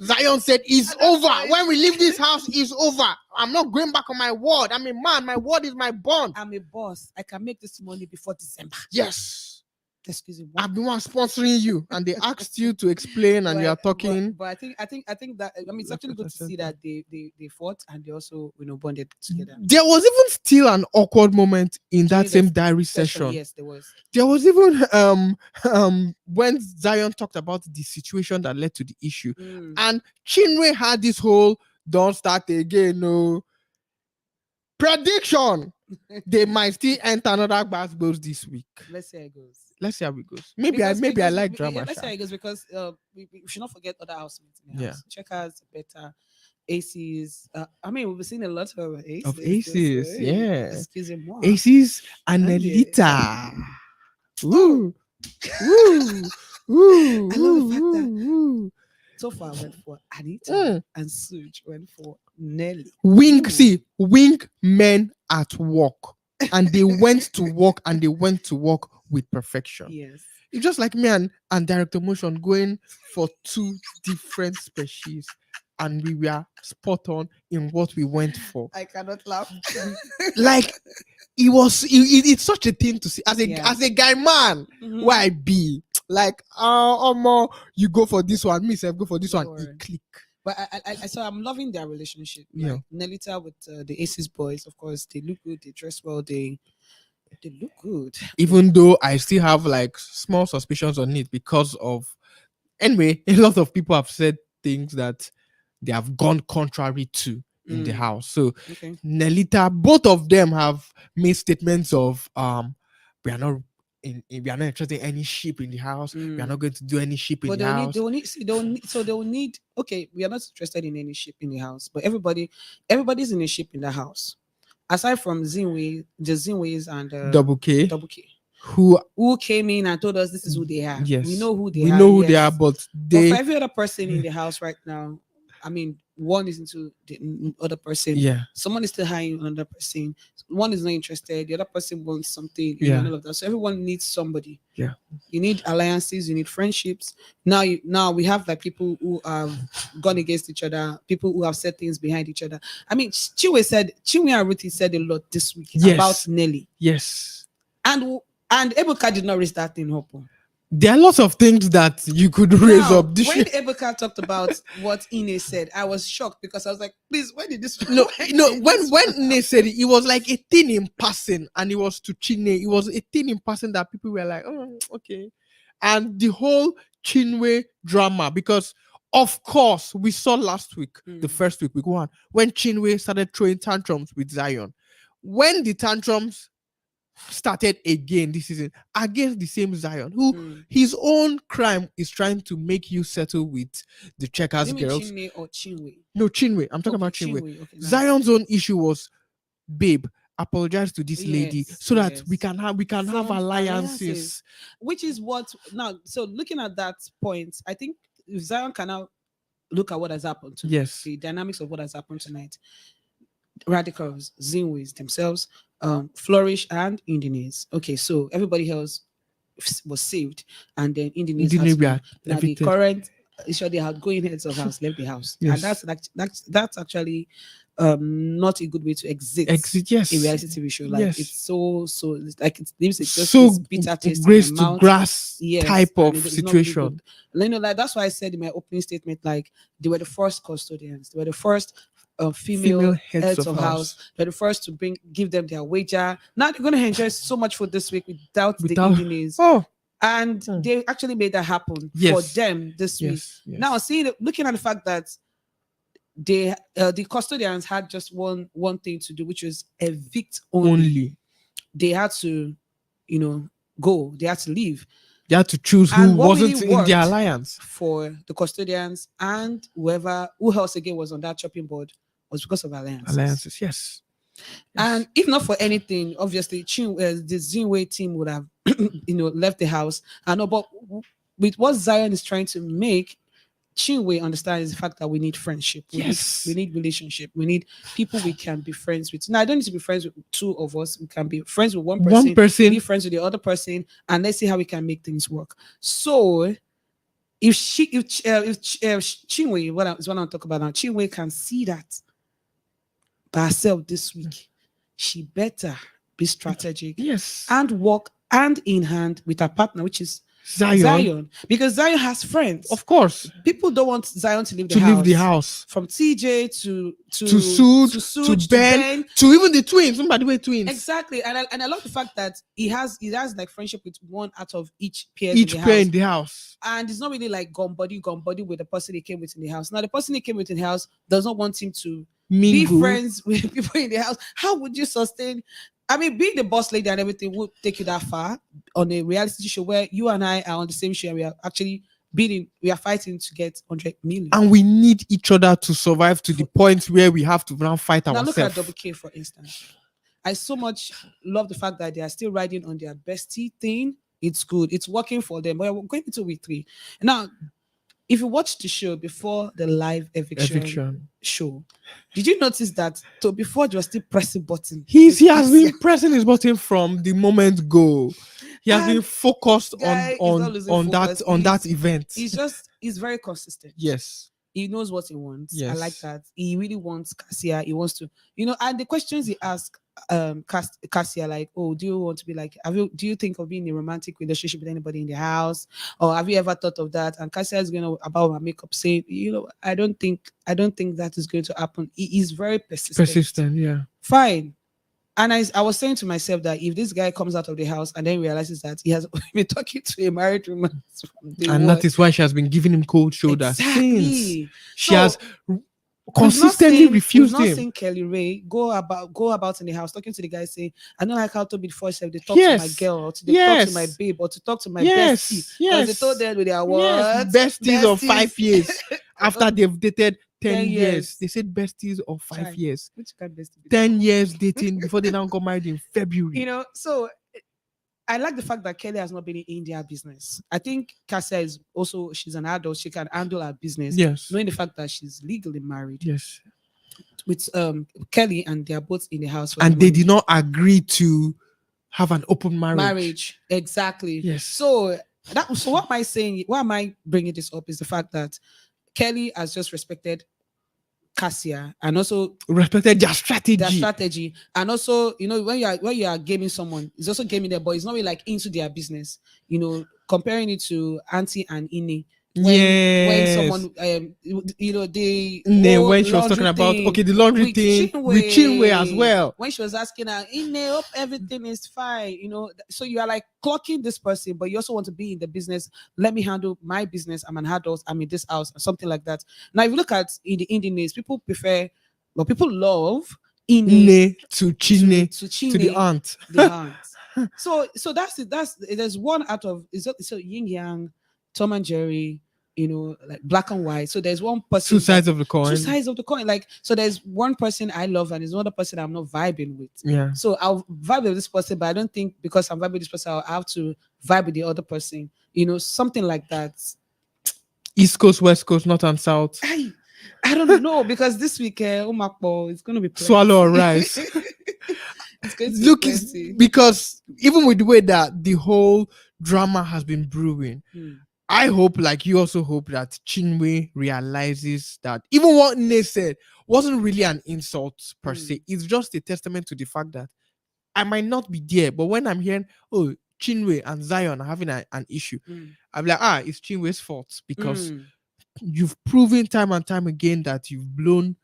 Zion said it's over. When we leave this house, it's over. I'm not going back on my word. I'm a man. My word is my bond. I'm a boss. I can make this money before December. Yes. Excuse me. I've been sponsoring you, and they asked you to explain, and you are talking. But I think that it's actually good to see that they fought and they also bonded together. There was even still an awkward moment in that same diary session. Yes, there was. There was even when Zion talked about the situation that led to the issue, and Chinwe had this whole "don't start again" prediction. they might still enter another basketballs this week. Let's see how it goes. Let's see how it goes. Maybe I like drama. Yeah, let's see how it goes because we should not forget other housemates in the house. Checkers, better. Aces. I mean, we've seen a lot of aces. Yeah. Excuse me. Aces and Nelita. Woo. Woo. Woo. I love the fact that Tofa went for Anita and Suj went for Nelly. Wink men at work. And they went to work with perfection. Yes. It's just like me and Director Motion going for two different species. And we were spot on in what we went for. I cannot laugh. Like it's such a thing to see as a guy man. Where I be like, more you go for this one, me say go for this one. It click. But I'm loving their relationship. Like Nelita with the Aces boys, of course, they look good, they dress well, they look good. Even though I still have like small suspicions on it because of anyway, a lot of people have said things that they have gone contrary to in the house. So Nelita, both of them have made statements of we are not interested in any sheep in the house. We are not going to do any sheep in the house. They will need okay, we are not interested in any sheep in the house, but everybody's in a sheep in the house. Aside from Zenway, the Zenways and Double K. Who came in and told us this is who they are. Yes. We know who they are. We know who they are, but for every other person in the house right now, I mean, one is into the other person. Yeah. Someone is still hiring another person. One is not interested. The other person wants something. Yeah. All of that. So everyone needs somebody. Yeah. You need alliances. You need friendships. Now we have like people who have gone against each other. People who have said things behind each other. I mean, Chinwe and Ruthie said a lot this week about Nelly. Yes. And Ebuka did not raise that thing up. There are lots of things that you could raise up. When Ebuka talked about what Ndinne said, I was shocked because I was like, please, when did this? No. When Ndinne said it, it was like a thing in passing, and it was to Chinwe. It was a thing in passing that people were like, oh, okay. And the whole Chinwe drama, because of course we saw last week, the first week 1, when Chinwe started throwing tantrums with Zion. When the tantrums started again this season against the same Zion, who his own crime is trying to make you settle with the Checkers girls. Chinwe or Chinwe? No, Chinwe. I'm talking about Chinwe. Okay, Zion's own issue was, babe, apologize to this lady so that we can have alliances. Which is what now. So looking at that point, I think if Zion can now look at what has happened tonight, yes, the dynamics of what has happened tonight. Radicals, Zenways themselves, Flourish and Ndinne. Okay, so everybody else was saved, and then Ndinne the current the outgoing heads of house left the house. Yes. And that's actually not a good way to exit yes, a reality TV show. Like it's so like it leaves it just so this bitter taste grace in to mouth. grass type of it's situation. Really like that's why I said in my opening statement, like they were the first custodians, they were the first female heads of house. They're the first to give them their wager. Now they're going to enjoy so much food this week without the Ndinne. And they actually made that happen for them this week. Yes. Now, looking at the fact that they the custodians had just one thing to do, which was evict only. They had to, go. They had to leave. They had to choose who wasn't in their alliance. For the custodians and who else again was on that chopping board was because of alliances. Yes. And if not for anything, obviously, the Zenway team would have, left the house. I know, but with what Zion is trying to make, Chinwe understands the fact that we need friendship. We need relationship. We need people we can be friends with. Now, I don't need to be friends with two of us. We can be friends with one person. Be friends with the other person, and let's see how we can make things work. So, if Chinwe, what I'm talking about now, Chinwe can see that by herself this week, she better be strategic, and work hand in hand with her partner, which is Zion, because Zion has friends. Of course, people don't want Zion to leave the house. From TJ to Suj, to Ben, to even the twins. Somebody with twins. Exactly, and I love the fact that he has like friendship with one out of each pair in the house. And it's not really like gone body with the person he came with in the house. Now the person he came with in the house does not want him to be friends with people in the house. How would you sustain? I mean, being the boss lady and everything would take you that far on a reality show where you and I are on the same show and we are actually we are fighting to get 100 million. And we need each other to survive to the point where we have to now fight Now ourselves. look at Double K, for instance. I so much love the fact that they are still riding on their bestie thing. It's good. It's working for them. But we're going into week 3. Now, if you watch the show before the live eviction show, did you notice that before you were still pressing button? He has been pressing his button from the moment go. He has been focused on that event. He's very consistent. Yes. He knows what he wants. Yes. I like that. He really wants Cassia. He wants to, and the questions he asked Cassia, like, oh, do you want to be like, do you think of being in a romantic relationship with anybody in the house? Or have you ever thought of that? And Cassia is going to, about my makeup, saying, I don't think that is going to happen. He is very persistent. Yeah. Fine. And I was saying to myself that if this guy comes out of the house and then realizes that he has been talking to a married woman, and that is why she has been giving him cold shoulder exactly. since she has consistently refused him. Not seen Kelly Ray go about in the house talking to the guy saying, I don't like how to be before they talk to my girl, or to talk to my babe, or to talk to my bestie. Yes. They told them with their words. Besties of 5 years after they've dated 10 years. They said besties of 5 years. Which kind of bestie? 10 years dating before they now got married in February. So I like the fact that Kelly has not been in their business. I think Cassia is also, she's an adult. She can handle her business. Yes. Knowing the fact that she's legally married. Yes. With Kelly, and they are both in the house. And they did not agree to have an open marriage. Exactly. Yes. So what am I saying? Why am I bringing this up is the fact that Kelly has just respected Cassia and also respected their strategy. And also, when you are gaming someone, it's also gaming them, but it's not really like into their business. Comparing it to Auntie and Ndinne. When someone when she was talking about the laundry thing with Chinwe as well, when she was asking her, Ndinne, hope everything is fine, so you are like clocking this person, but you also want to be in the business. Let me handle my business. I'm an adult, I'm in this house, something like that. Now if you look at in the Ndinnes, people love Ndinne to Chine to the aunt. So that's it. There's one out of so yin yang, Tom and Jerry, like black and white. So there's one person. Two sides of the coin. Like, so there's one person I love and there's another person I'm not vibing with. Yeah. So I'll vibe with this person, but I don't think because I'm vibing with this person, I'll have to vibe with the other person. Something like that. East Coast, West Coast, North and South. I don't know, because this week, it's going to be plenty. Swallow or rice. It's going to be plenty. Because even with the way that the whole drama has been brewing, I hope, like you also hope, that Chinwe realizes that even what Ndinne said wasn't really an insult per se. It's just a testament to the fact that I might not be there, but when I'm hearing, oh, Chinwe and Zion are having an issue, I'm like, it's Chinwe's fault, because you've proven time and time again that you've blown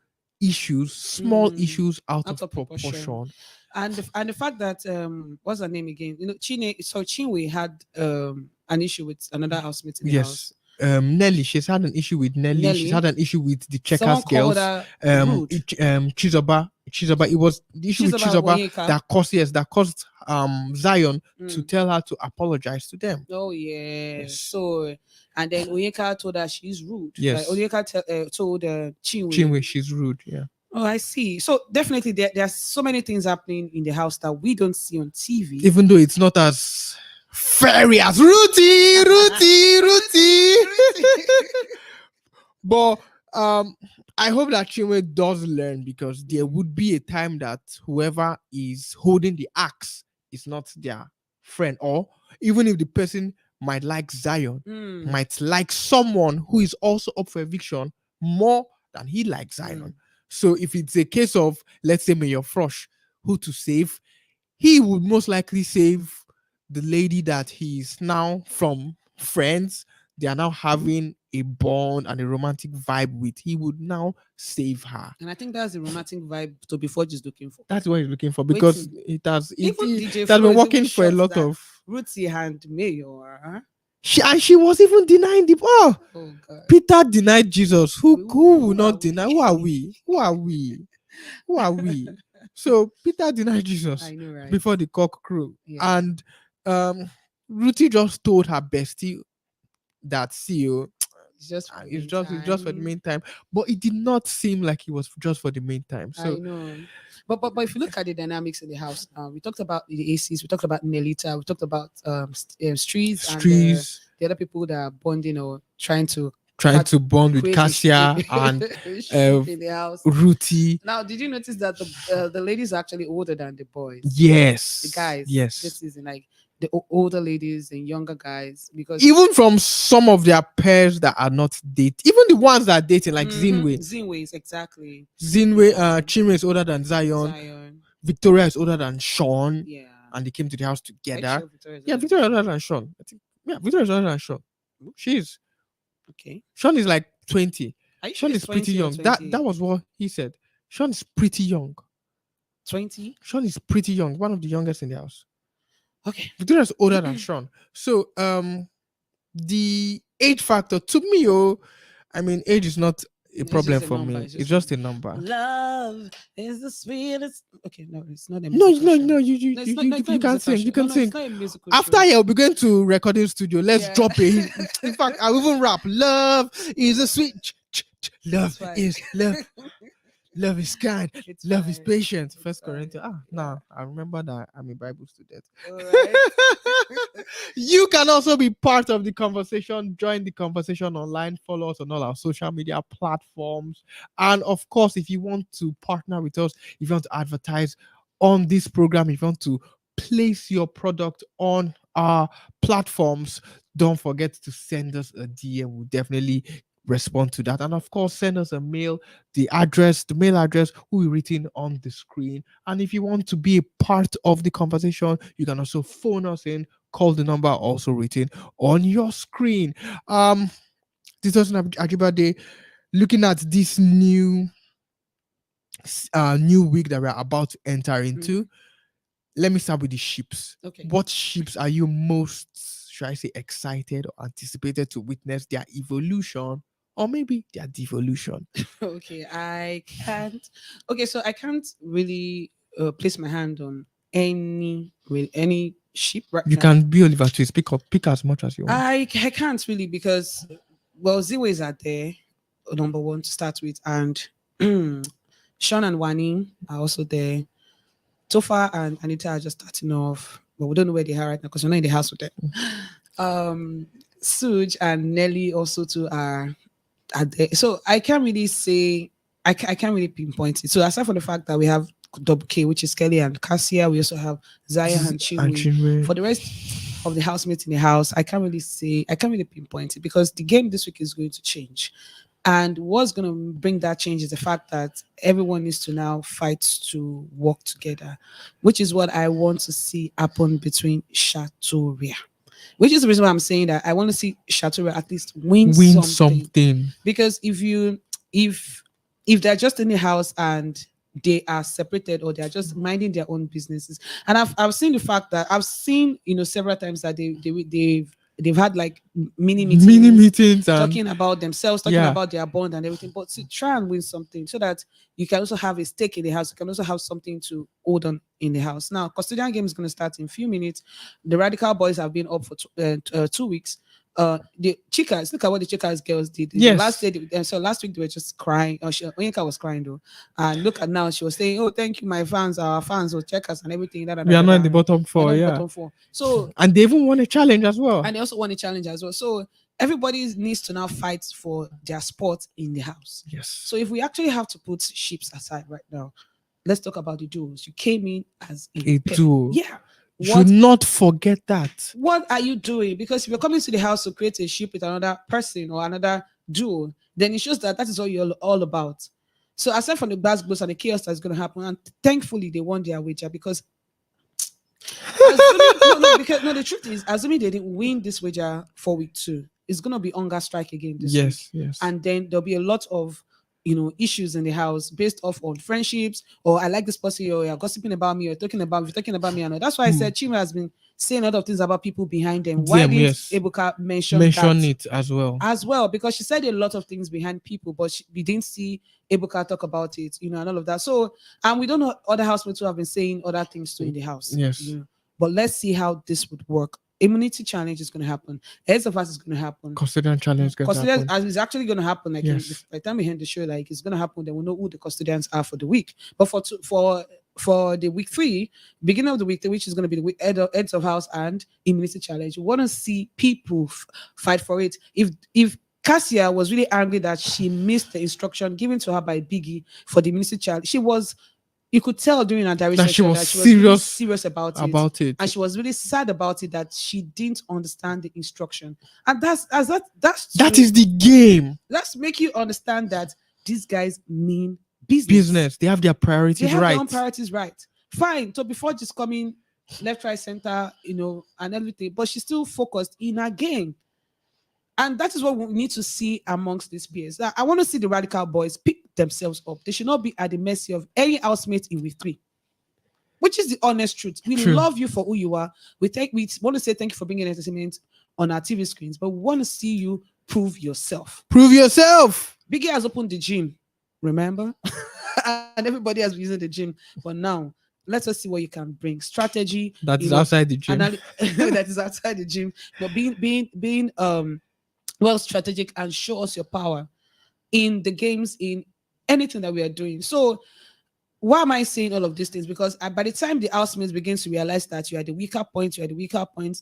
small issues out of proportion. And the fact that what's her name again? Chinwe had an issue with another housemate in the house. Nelly. She's had an issue with Nelly. She's had an issue with the Checkers girls. Chizoba. It was the issue with Chizoba that caused Zion to tell her to apologize to them. Oh yes. So and then Onyeka told her she's rude. Yes. Onyeka told Chinwe she's rude. Yeah. Oh, I see. So definitely there are so many things happening in the house that we don't see on TV. Even though it's not as fairy as Ruti. But I hope that Chinwe does learn, because there would be a time that whoever is holding the axe is not their friend, or even if the person might like Zion, might like someone who is also up for eviction more than he likes Zion. So if it's a case of, let's say, Mayor Frosh, who to save, he would most likely save the lady that he's now from friends. They are now having a bond and a romantic vibe with. He would now save her. And I think that's the romantic vibe Toby Forge is looking for. That's what he's looking for, because it has been working for a lot of Ruti and Mayor. She was even denying the God. Peter denied Jesus. Who will not deny? Who are we? So Peter denied Jesus I know, right? before the cock crew. Yeah. And Ruthie just told her bestie that CEO It's just for the it's just for the meantime. meantime. But it did not seem like it was just for the meantime. I So know. But if you look at the dynamics in the house, we talked about the ACs, we talked about Nelita, we talked about streets and Streets the other people that are bonding or trying to trying to bond with create a Cassia and ship in the house. Ruthie. Now, did you notice that the ladies are actually older than the boys? Yes. The guys. Yes. This season, like the older ladies and younger guys, because Even from some of their pairs that are not dating, even the ones that are dating, like Zenway. Zenways, exactly. Zenway, Chinwe is older than Zion. Zion. Victoria is older than Sean. Yeah. And they came to the house Are you together. sure Victoria's Yeah, older Victoria is than older than Sean. I think, yeah, Victoria is older than Sean. She is. Okay. Sean is like 20. Are you Sean sure is pretty 20 or young. 20? That was what he said. Sean is pretty young. 20? Sean is pretty young. One of the youngest in the house. Okay. Victoria is older than Sean. So the age factor to me, I mean, age is not a It's problem just a for number, me. it's It's just just a number. Love is the sweetest. Okay, no, it's not a No, musical show. no, you No, it's not a can musical sing. show. You can No, sing. it's not a musical After show. here, we'll be going to recording studio. Let's Yeah. drop it. In fact, I'll even rap. Love is a sweet. Love It's fine. is love. Love is kind. It's Love is fine. patient. It's First fine. Corinthians. Yeah. Nah, I remember that I'm a Bible student. All right. You can also be part of the conversation. Join the conversation online. Follow us on all our social media platforms. And of course, if you want to partner with us, if you want to advertise on this program, if you want to place your product on our platforms, don't forget to send us a DM. We'll definitely respond to that. And of course, send us a mail. The mail address will be written on the screen. And if you want to be a part of the conversation, you can also phone us in, call the number also written on your screen. This was Ajibade, looking at this new week that we're about to enter into. Let me start with the ships. Okay. What ships are you most, should I say, excited or anticipated to witness their evolution or maybe their devolution? Okay, I can't. Okay, so I can't really place my hand on any ship right You now. can be Oliver Twist. Pick as much as you want. I can't really because Zways are there, number one to start with, and Sean and Wanni are also there. Tofa and Anita are just starting off, but we don't know where they are right now because we're not in the house with them. Suj and Nelly also too are there. So I can't really say I can't really pinpoint it. So aside from the fact that we have Double K, which is Kelly and Cassia, we also have Zaya and Chinwe. For the rest of the housemates in the house, I can't really pinpoint it because the game this week is going to change. And what's going to bring that change is the fact that everyone needs to now fight to work together, which is what I want to see happen between Shatoria. Which is the reason why I'm saying that I want to see Shatoria at least win something. Because if they're just in the house and they are separated or they're just minding their own businesses, and I've seen the fact that I've seen several times that they've had like mini meetings talking about themselves, talking about their bond and everything. But to try and win something so that you can also have a stake in the house. You can also have something to hold on in the house. Now, Custodian game is going to start in a few minutes. The Radical Boys have been up for 2 weeks. The Chicas, look at what the Chicas girls did. Yes. Last week they were just crying. Onyeka was crying though. And look at now, she was saying, "Oh, thank you, my fans, our fans, will check us and everything." We are not in the bottom four, So and they even won a challenge as well. And they also won a challenge as well. So everybody needs to now fight for their spot in the house. Yes. So if we actually have to put ships aside right now, let's talk about the duos. You came in as a duo. Yeah. Should not forget that. What are you doing? Because if you're coming to the house to create a ship with another person or another duo, then it shows that is all you're all about. So aside from the basketballs and the chaos that's going to happen, and thankfully they won their wager because the truth is, assuming they didn't win this wager for week 2, it's going to be hunger strike again this week. Yes. And then there'll be a lot of issues in the house based off on friendships, or I like this person, or you're gossiping about me, or talking about me, and all. That's why I said Chima has been saying a lot of things about people behind them. Why did Ebuka mention it as well? As well, because she said a lot of things behind people, but we didn't see Ebuka talk about it, and all of that. So, and we don't know other housemates who have been saying other things too in the house. Yes. But let's see how this would work. Immunity challenge is going to happen. Heads of us is going to happen. Custodian challenge is actually going to happen. Like by the time we end the show, like it's going to happen. Then we'll know who the custodians are for the week. But for the week 3, beginning of the week 3, which is going to be the heads of house and immunity challenge, we want to see people fight for it. If Cassia was really angry that she missed the instruction given to her by Biggie for the immunity challenge, you could tell during her diary that she was really serious about it, and she was really sad about it that she didn't understand the instruction. And that is the game. Let's make you understand that these guys mean business. They have their priorities right. Their own priorities right. Fine. So before just coming left, right, center, and everything, but she's still focused in her game. And that is what we need to see amongst these peers. I want to see the radical boys pick themselves up. They should not be at the mercy of any housemate in week 3, which is the honest truth. We love you for who you are. We want to say thank you for bringing entertainment on our TV screens, but we want to see you prove yourself. Prove yourself. Biggie has opened the gym, remember? And everybody has been using the gym. But now, let us see what you can bring. Strategy. That is outside the gym. That is outside the gym. But being well strategic and show us your power in the games, in anything that we are doing. So why am I saying all of these things? Because by the time the housemates begins to realize that you are the weaker point,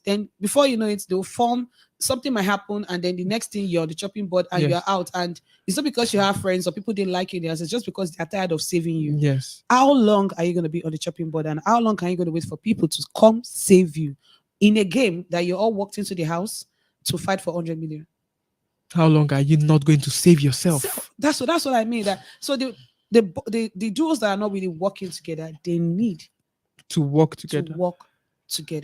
then before you know it, they'll form, something might happen, and then the next thing you're on the chopping board and you're out. And it's not because you have friends or people didn't like you, it's just because they're tired of saving you. Yes. How long are you going to be on the chopping board, and how long are you going to wait for people to come save you in a game that you all walked into the house to fight for 100 million? How long are you not going to save yourself? So that's what I mean. So the duos that are not really working together, they need to work together.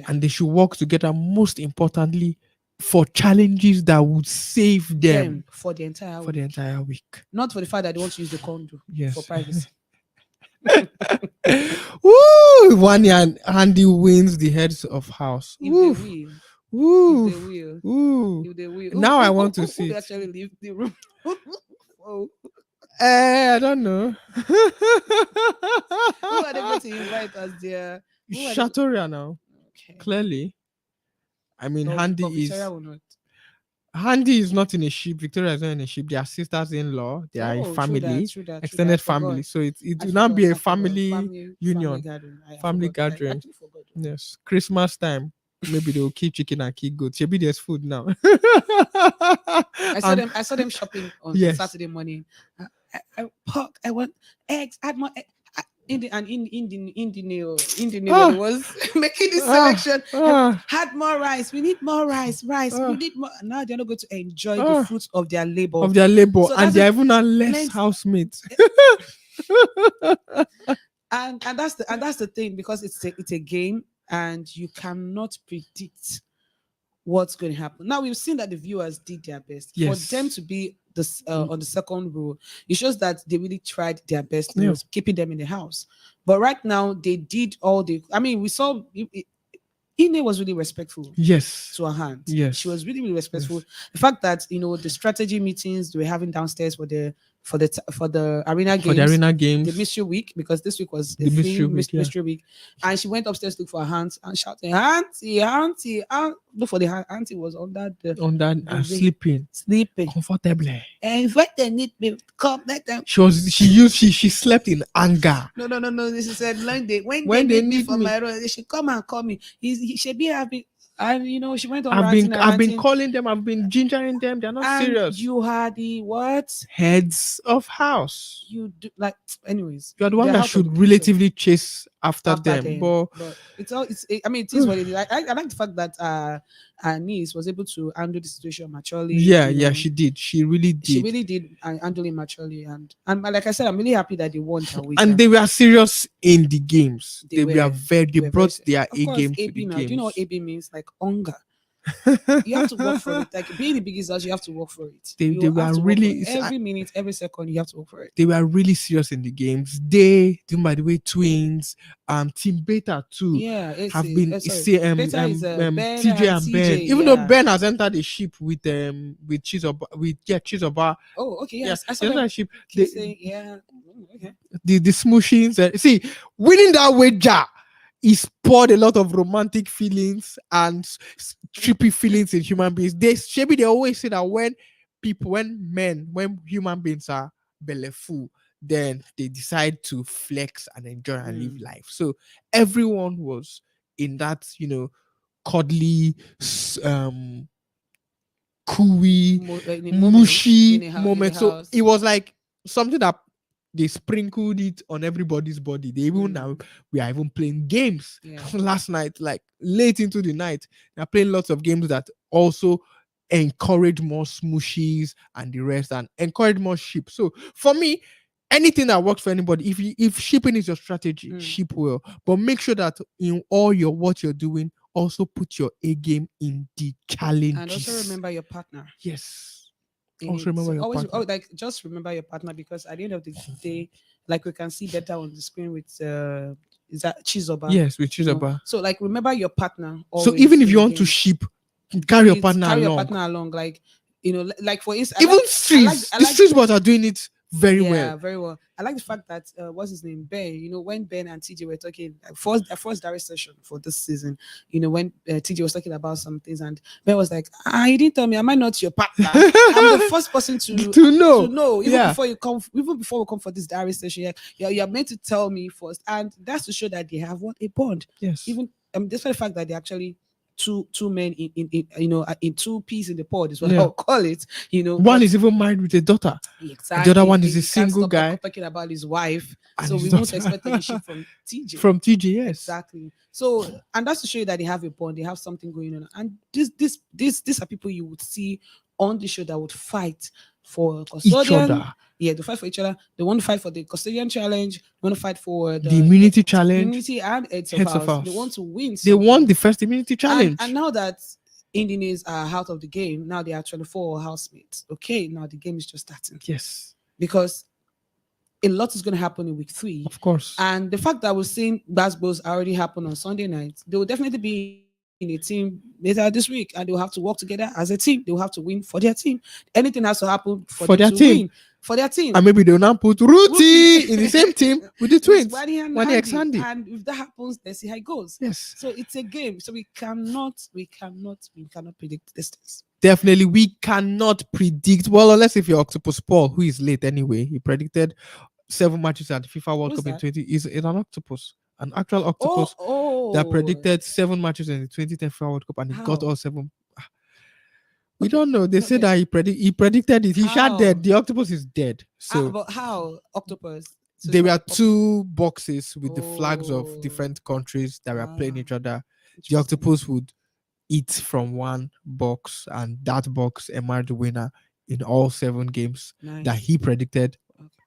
And they should work together, most importantly, for challenges that would save them for the entire week. Not for the fact that they want to use the condo for privacy. Woo! Wanni and Handi wins the heads of house. If they will. Now I want to see. Who actually leave the room? I don't know. Who are they going to invite as their Shatoria now? Okay. Clearly, I mean, Handi is not in a ship. Victoria is not in a ship. They are sisters-in-law. They are a family, extended family. So it will now be a family union, family gathering. Yes, Christmas time. Maybe they'll keep chicken and keep goats. Maybe there's food now. I saw them shopping on Saturday morning. I want eggs. Add more eggs. Ndinne was making this selection. Had more rice. We need more rice. We need more. Now they're not going to enjoy the fruits of their labor. So and they're even less housemates. and that's the thing, because it's a game. And you cannot predict what's going to happen. Now, we've seen that the viewers did their best. For them to be on the second row, it shows that they really tried their best, keeping them in the house. But right now, they did all we saw Ndinne was really respectful. To her hand. She was really, really respectful. The fact that the strategy meetings they were having downstairs for the arena games, the mystery week, because this week was the mystery week, and she went upstairs to look for her hands and shouting, "Auntie!" Look for the auntie was under sleeping comfortably. And what they need me come let them. She slept in anger. No. She said when they need me for my role, they should come and call me. He should be happy. And she went on. I've been calling them. I've been gingering them. They're not serious. You had the what? Heads of house. You do anyways. You are the one that should relatively chase after them. But it is what it is. I like the fact that her niece was able to handle the situation maturely. She did. She really did handle it maturely. And like I said, I'm really happy that they won her week. And they were serious in the games. They brought their A game to the games. Do you know what AB means? Like hunger. You have to work for it. Like being the biggest house, you have to work for it. They You were have to work really for it. Every minute, every second, you have to work for it. they were really serious in the games. They, by the way, twins, Team Beta too, Yeah, it's have been Beta is Ben TJ and and Ben. CJ, Even though yeah. Ben has entered the ship with Chizoba. Oh, okay, Yeah, yes. I saw entered them the ship. keep saying, yeah. Okay. The smooshings. See, winning that wager is poured a lot of romantic feelings and trippy feelings in human beings. They always say that when human beings are bellyful, then they decide to flex and enjoy and live life. So everyone was in that, cuddly, cooey, mushy moment. So it was like something that they sprinkled it on everybody's body. They even now we are even playing games last night, like late into the night. They're playing lots of games that also encourage more smooshies and the rest, and encourage more ship. So for me, anything that works for anybody, if shipping is your strategy, ship well. But make sure that in all what you're doing, also put your A game in the challenge. And also remember your partner. Yes. Also remember your partner. Like just remember your partner, because at the end of the day, like we can see better on the screen with is that Chizoba? Yes, with Chizoba. So like remember your partner. So even if you want to ship, carry your partner along. Like like for instance, even streets, the street boys are doing it very well. Very well. I like the fact that what's his name, Ben. When Ben and TJ were talking, first direct session for this season. When TJ was talking about some things, and Ben was like, "You didn't tell me. Am I not your partner? I'm the first person to know. Even before we come for this direct session, you're meant to tell me first, and that's to show that they have a bond. Yes. Even despite the fact that they actually two men in two peas in the pod is what I'll call it. One is even married with a daughter. Exactly. The other one is a single guy talking about his wife. And so we won't expect any shit from TJ. From TJ, yes. Exactly. So and that's to show you that they have a bond, they have something going on. And these are people you would see on the show that would fight for Custodian. Each other. Yeah, they fight for each other. They want to fight for the Custodian challenge. They want to fight for the immunity challenge. Immunity and heads of house. They want to win. They won the first immunity challenge. And now that Ndinnes are out of the game, now they are 24 housemates. Okay, now the game is just starting. Yes. Because a lot is going to happen in week 3. Of course. And the fact that we're seeing basketballs already happen on Sunday night, they will definitely be in a team later this week, and they'll have to work together as a team. They'll have to win for their team. Anything has to happen for their team. Win for their team. And maybe they'll now put Ruti in the same team with the twins. Wanni x Handi. And if that happens, let's see how it goes. Yes. So it's a game. So we cannot predict distance. Definitely, we cannot predict. Well, unless if you're Octopus Paul, who is late anyway. He predicted 7 matches at the FIFA World Cup in 20. Is an octopus. An actual octopus that predicted 7 matches in the 2010 FIFA World Cup, and he got all 7. We don't know. They say that he predicted it. He shot dead. The octopus is dead. So but how octopus? So there were 2 boxes with the flags of different countries that were playing each other. The octopus would eat from one box, and that box emerged the winner in all 7 games that he predicted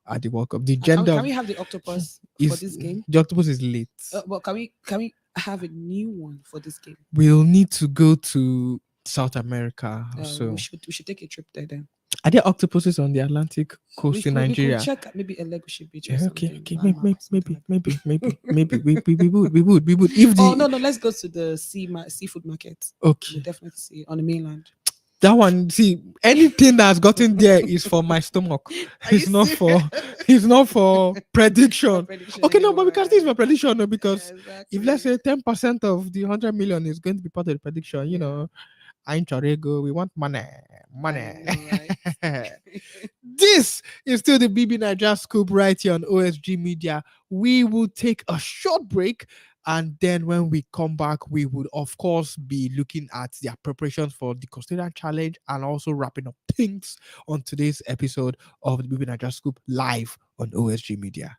at the World Cup. The gender. Can we have the octopus for this game? The octopus is late. But can we have a new one for this game? We'll need to go to South America. So we should take a trip there then. Are there octopuses on the Atlantic coast in Nigeria? We could check maybe a Lagos beach. Okay. Maybe. We would. If the no, let's go to the seafood market. Okay. We'll definitely see on the mainland. That one, see, anything that's gotten there is for my stomach. It's not for prediction. Okay, no, but we can't say it's for prediction, no, because if let's say 10% of the 100 million is going to be part of the prediction, ain't Chorego, we want money. Right? This is still the Bbnaija scoop right here on OSG Media. We will take a short break, and then when we come back, we would of course be looking at their preparations for the Custodian challenge and also wrapping up things on today's episode of the Bbnaija scoop live on OSG Media.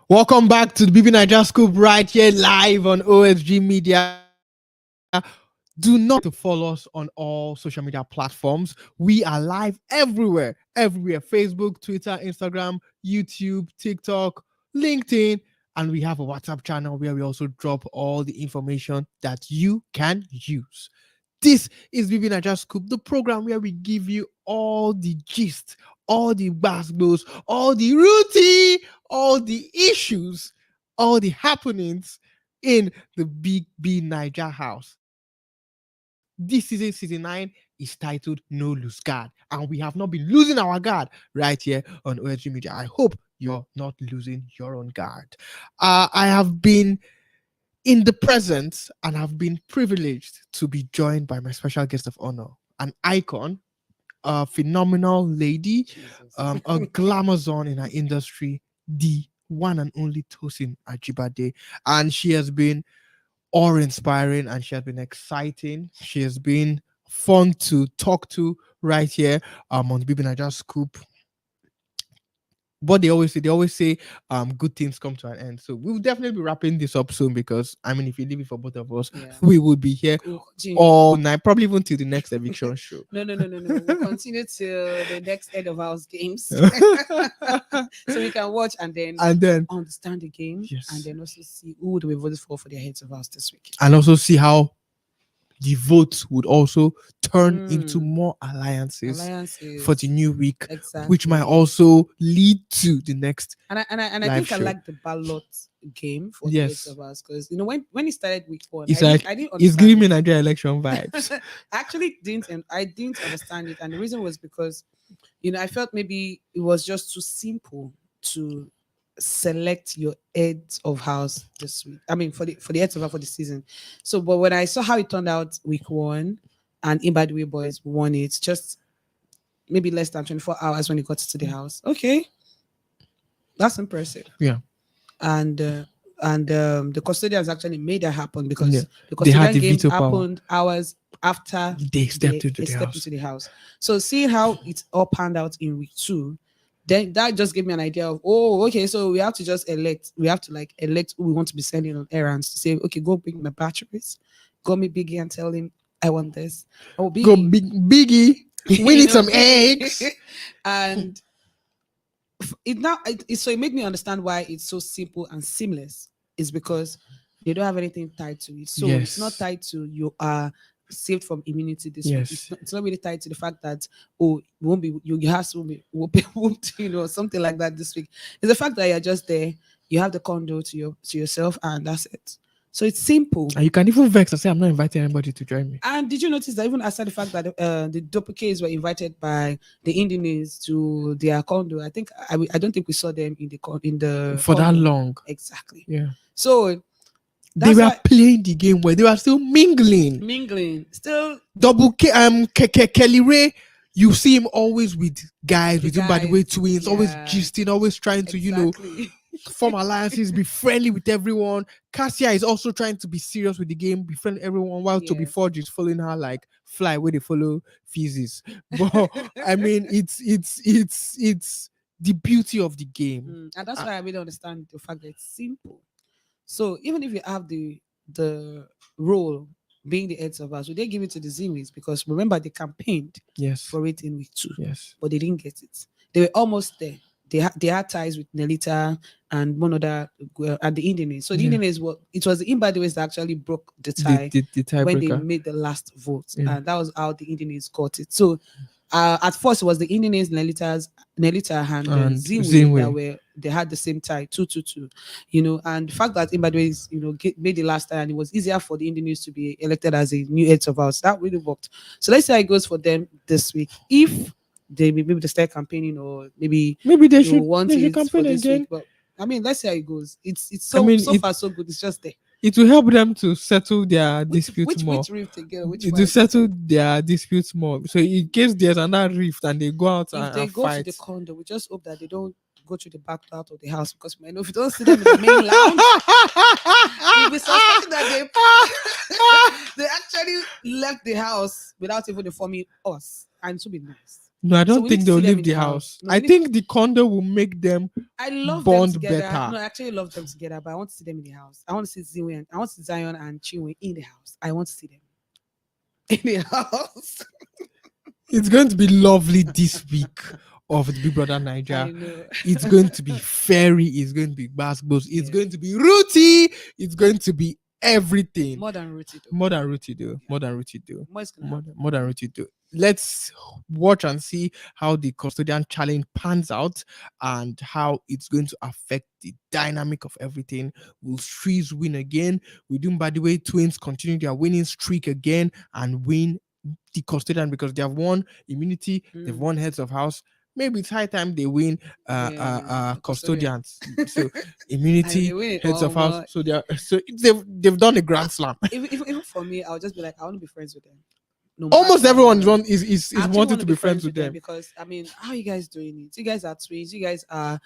Welcome back to the Bbnaija Scoop right here live on OSG Media. Do not to follow us on all social media platforms. We are live everywhere. Facebook, Twitter, Instagram, YouTube, TikTok, LinkedIn, and we have a WhatsApp channel where we also drop all the information that you can use. This is Bbnaija Scoop, the program where we give you all the gist, all the basketballs, all the routine, all the issues, all the happenings in the Big Naija house. This season 9 is titled No Lose Guard, and we have not been losing our guard right here on OSG Media. I hope you're not losing your own guard. I have been in the present and have been privileged to be joined by my special guest of honor, an icon, a phenomenal lady, a glamazon in our industry, the one and only Tosin Ajibade. And she has been awe-inspiring and she has been exciting. She has been fun to talk to right here on the Bbnaija Scoop. What they always say, good things come to an end. So we'll definitely be wrapping this up soon because I mean, if you leave it for both of us, we will be here all night, probably even till the next eviction show. No. We'll continue till the next end of house games, so we can watch and then understand the game, and then also see who we voted for their heads of house this week, and also see how the votes would also turn into more alliances for the new week, which might also lead to the next. And I think I like the ballot game for the heads of us because when it started week 1, it's I didn't understand. It's giving me Nigeria election vibes. I actually didn't understand it, and the reason was because I felt maybe it was just too simple to select your heads of house this week. I mean, for the heads of house for the season. So, but when I saw how it turned out week 1, and Mbadiwe boys won it, just maybe less than 24 hours when it got to the house. Okay, that's impressive. Yeah, and the Custodians actually made that happen because the Custodian game happened hours after they stepped into the house. So seeing how it all panned out in week 2. Then that just gave me an idea of, okay, so we have to just elect who we want to be sending on errands to say, okay, go bring my batteries, go meet Biggie and tell him I want this. Oh, Biggie. Go Biggie, we need some eggs. And it made me understand why it's so simple and seamless. It's because they don't have anything tied to it. So it's not tied to you are saved from immunity this week. It's not really tied to the fact that your house will be whooped, something like that this week. It's the fact that you're just there, you have the condo to yourself, and that's it. So it's simple. And you can even vex and say, I'm not inviting anybody to join me. And did you notice that even aside the fact that the Doppelkes were invited by the Ndinnes to their condo, I don't think we saw them in the for condo. That long. Exactly. Yeah. So they were playing the game where they were still mingling. Still double Kelly Ray. You see him always with guys, with Mbadiwe twins, always gisting, always trying to form alliances, be friendly with everyone. Cassia is also trying to be serious with the game, befriend everyone, while Toby Forge is following her like fly where they follow feces. But I mean, it's the beauty of the game, and that's why I really understand the fact that it's simple. So even if you have the role being the heads of house, would they give it to the Zenways? Because remember they campaigned for it in week 2, but they didn't get it. They were almost there. They had ties with Nelita and one other and the Ndinne. So the Ndinne it was the Mbadiwes that actually broke the tie, the when they made the last vote, and that was how the Ndinnes got it. So at first it was the Ndinnes, Nelita and Zenway that they had the same tie, 2-2-2, and the fact that Mbadiwes made the last tie and it was easier for the Ndinnes to be elected as a new heads of house, that really worked. So let's see how it goes for them this week. If maybe they start campaigning, or maybe they should campaign this again. Week, but I mean, let's see how it goes. It's so far so good. It's just there. It will help them to settle their disputes more. To settle their disputes more. So in case there's another rift and they go out and fight. If they go to the condo, we just hope that they don't go to the back part of the house, because I know if you don't see them in the main lounge, you'll be suspecting that they actually left the house without even informing us, and it would be nice. No, I So don't we need think to they'll see them leave in the the house. No, I we need- think the condo will make them I love them bond together. better. No, I actually love them together, but I want to see them in the house. I want to see Zenway and I want to see Zion and Chinwe in the house. I want to see them in the house. It's going to be lovely this week of the Big Brother I Naija. know. It's going to be fairy. It's going to be basketballs. It's Yeah. going to be rooty. It's going to be everything. More than rooted. More than rooty, though. More than rooty, though. More is gonna More, happen. more than rooty, though. Let's watch and see how the custodian challenge pans out and how it's going to affect the dynamic of everything. Will Streets win again? Will by the way twins continue their winning streak again and win the custodian because they have won immunity, they've won heads of house. Maybe it's high time they win custodians. So immunity, heads of house. So they've done a grand slam. Even for me, I'll just be like, I want to be friends with them. No Almost matter everyone what. is I actually wanting want to be friends with them. because I mean, how are you guys doing it? You guys are twins. You guys are,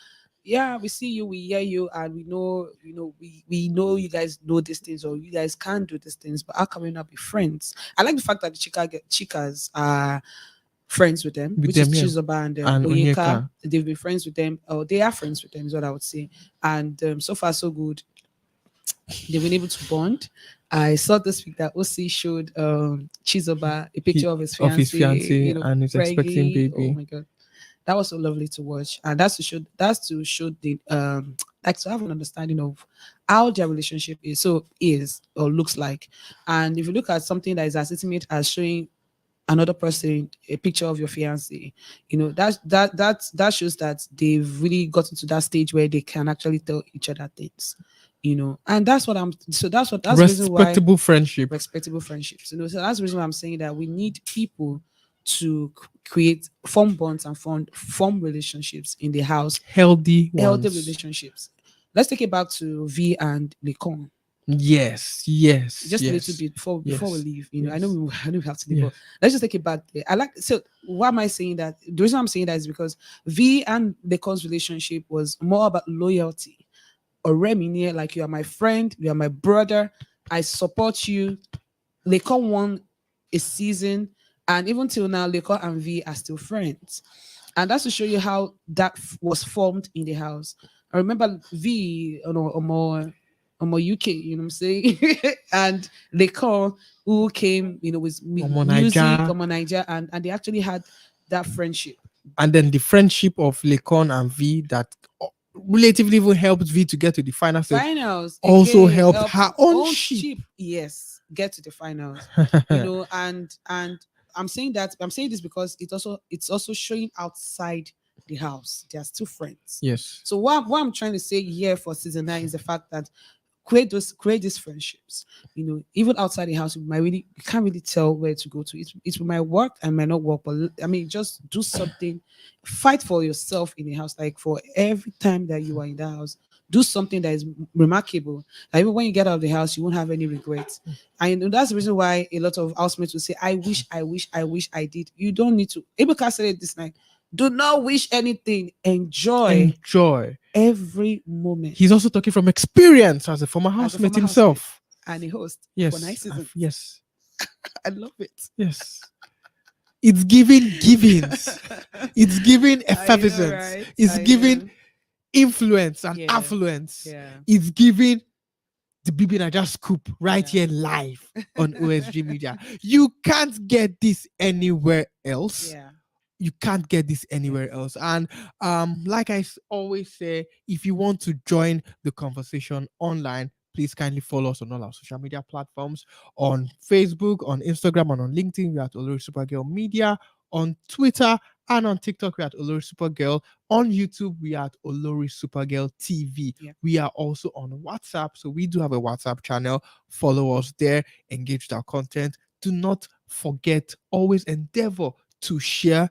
yeah. We see you, we hear you, and we know, we know you guys know these things, or you guys can do these things. But how can we not be friends? I like the fact that the chicas are friends with them, which is Chizoba and Onyeka. They've been friends with them, or they are friends with them, is what I would say. And so far, so good. They've been able to bond. I saw this week that OC showed Chizoba a picture of his fiancé, and he's expecting baby. Oh my god, that was so lovely to watch, and that's to show the like to have an understanding of how their relationship is or looks like. And if you look at something that is as intimate as showing another person a picture of your fiancé, that shows that they've really gotten to that stage where they can actually tell each other things. And that's respectable friendships. So that's the reason why I'm saying that we need people to form bonds and form relationships in the house, healthy relationships. Let's take it back to V and Lekon. Yes. Just a little bit before we leave. I know we have to leave, but let's just take it back there. Why am I saying that? The reason I'm saying that is because V and Lekon's relationship was more about loyalty. Or Remy, like, you are my friend, you are my brother, I support you. Lekon won a season, and even till now, Lekon and V are still friends. And that's to show you how that was formed in the house. I remember V, more UK, you know what I'm saying? And Lekon, who came, with music, Bbnaija, and they actually had that friendship. And then the friendship of Lekon and V that relatively even helped V to get to the finals also helped her own ship. Yes, get to the finals. And I'm saying this because it's also showing outside the house. They are still friends. Yes. So what I'm trying to say here for season 9 is the fact that create these friendships. Even outside the house, you can't really tell where to go to. It might work and might not work, but I mean, just do something. Fight for yourself in the house. Like, for every time that you are in the house, do something that is remarkable. Like, even when you get out of the house, you won't have any regrets. And that's the reason why a lot of housemates will say, I wish I did. You don't need to. Ebuka said it this night. Do not wish anything. Enjoy every moment. He's also talking from experience as a former housemate himself. And a host. Yes. For 9 seasons. Yes. I love it. Yes. It's giving givings. It's giving effervescence. Right? It's giving influence and affluence. Yeah. It's giving the Bbnaija scoop right here live on OSG Media. You can't get this anywhere else. Yeah. You can't get this anywhere else. And like I always say, if you want to join the conversation online, please kindly follow us on all our social media platforms. On Facebook, on Instagram, and on LinkedIn, we're at OloriSuperGal Media. On Twitter and on TikTok, we're at OloriSuperGal. On YouTube, we are at OloriSuperGal TV. Yeah. We are also on WhatsApp. So we do have a WhatsApp channel. Follow us there. Engage with our content. Do not forget, always endeavor to share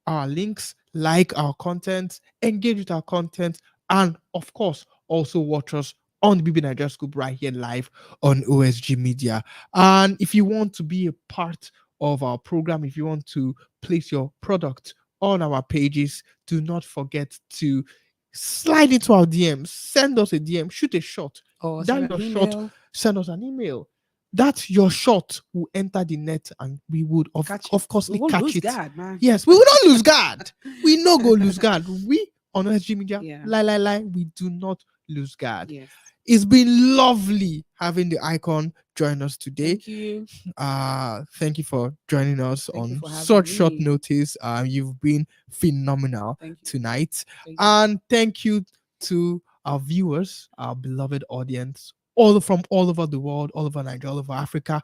our links, like our content, engage with our content, and of course, also watch us on the Bbnaija Scoop right here live on OSG Media. And if you want to be a part of our program, if you want to place your product on our pages, do not forget to slide into our DMs, send us a DM, shoot a shot, or shot, send us an email. that your shot will enter the net and we would of course we won't catch lose it. guard, man. Yes, we will not lose guard. We no go lose guard. We on SG Media, Yeah. lie, we do not lose guard. Yes. It's been lovely having the icon join us today. Thank you. Thank you for joining us Thank you on for having such short me. notice. You've been phenomenal Thank you. tonight. Thank you. And thank you to our viewers, our beloved audience, from all over the world, all over Nigeria, all over Africa,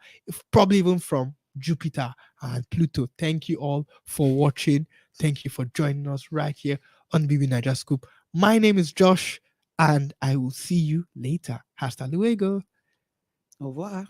probably even from Jupiter and Pluto. Thank you all for watching. Thank you for joining us right here on Bbnaija Scoop. My name is Josh, and I will see you later. Hasta luego. Au revoir.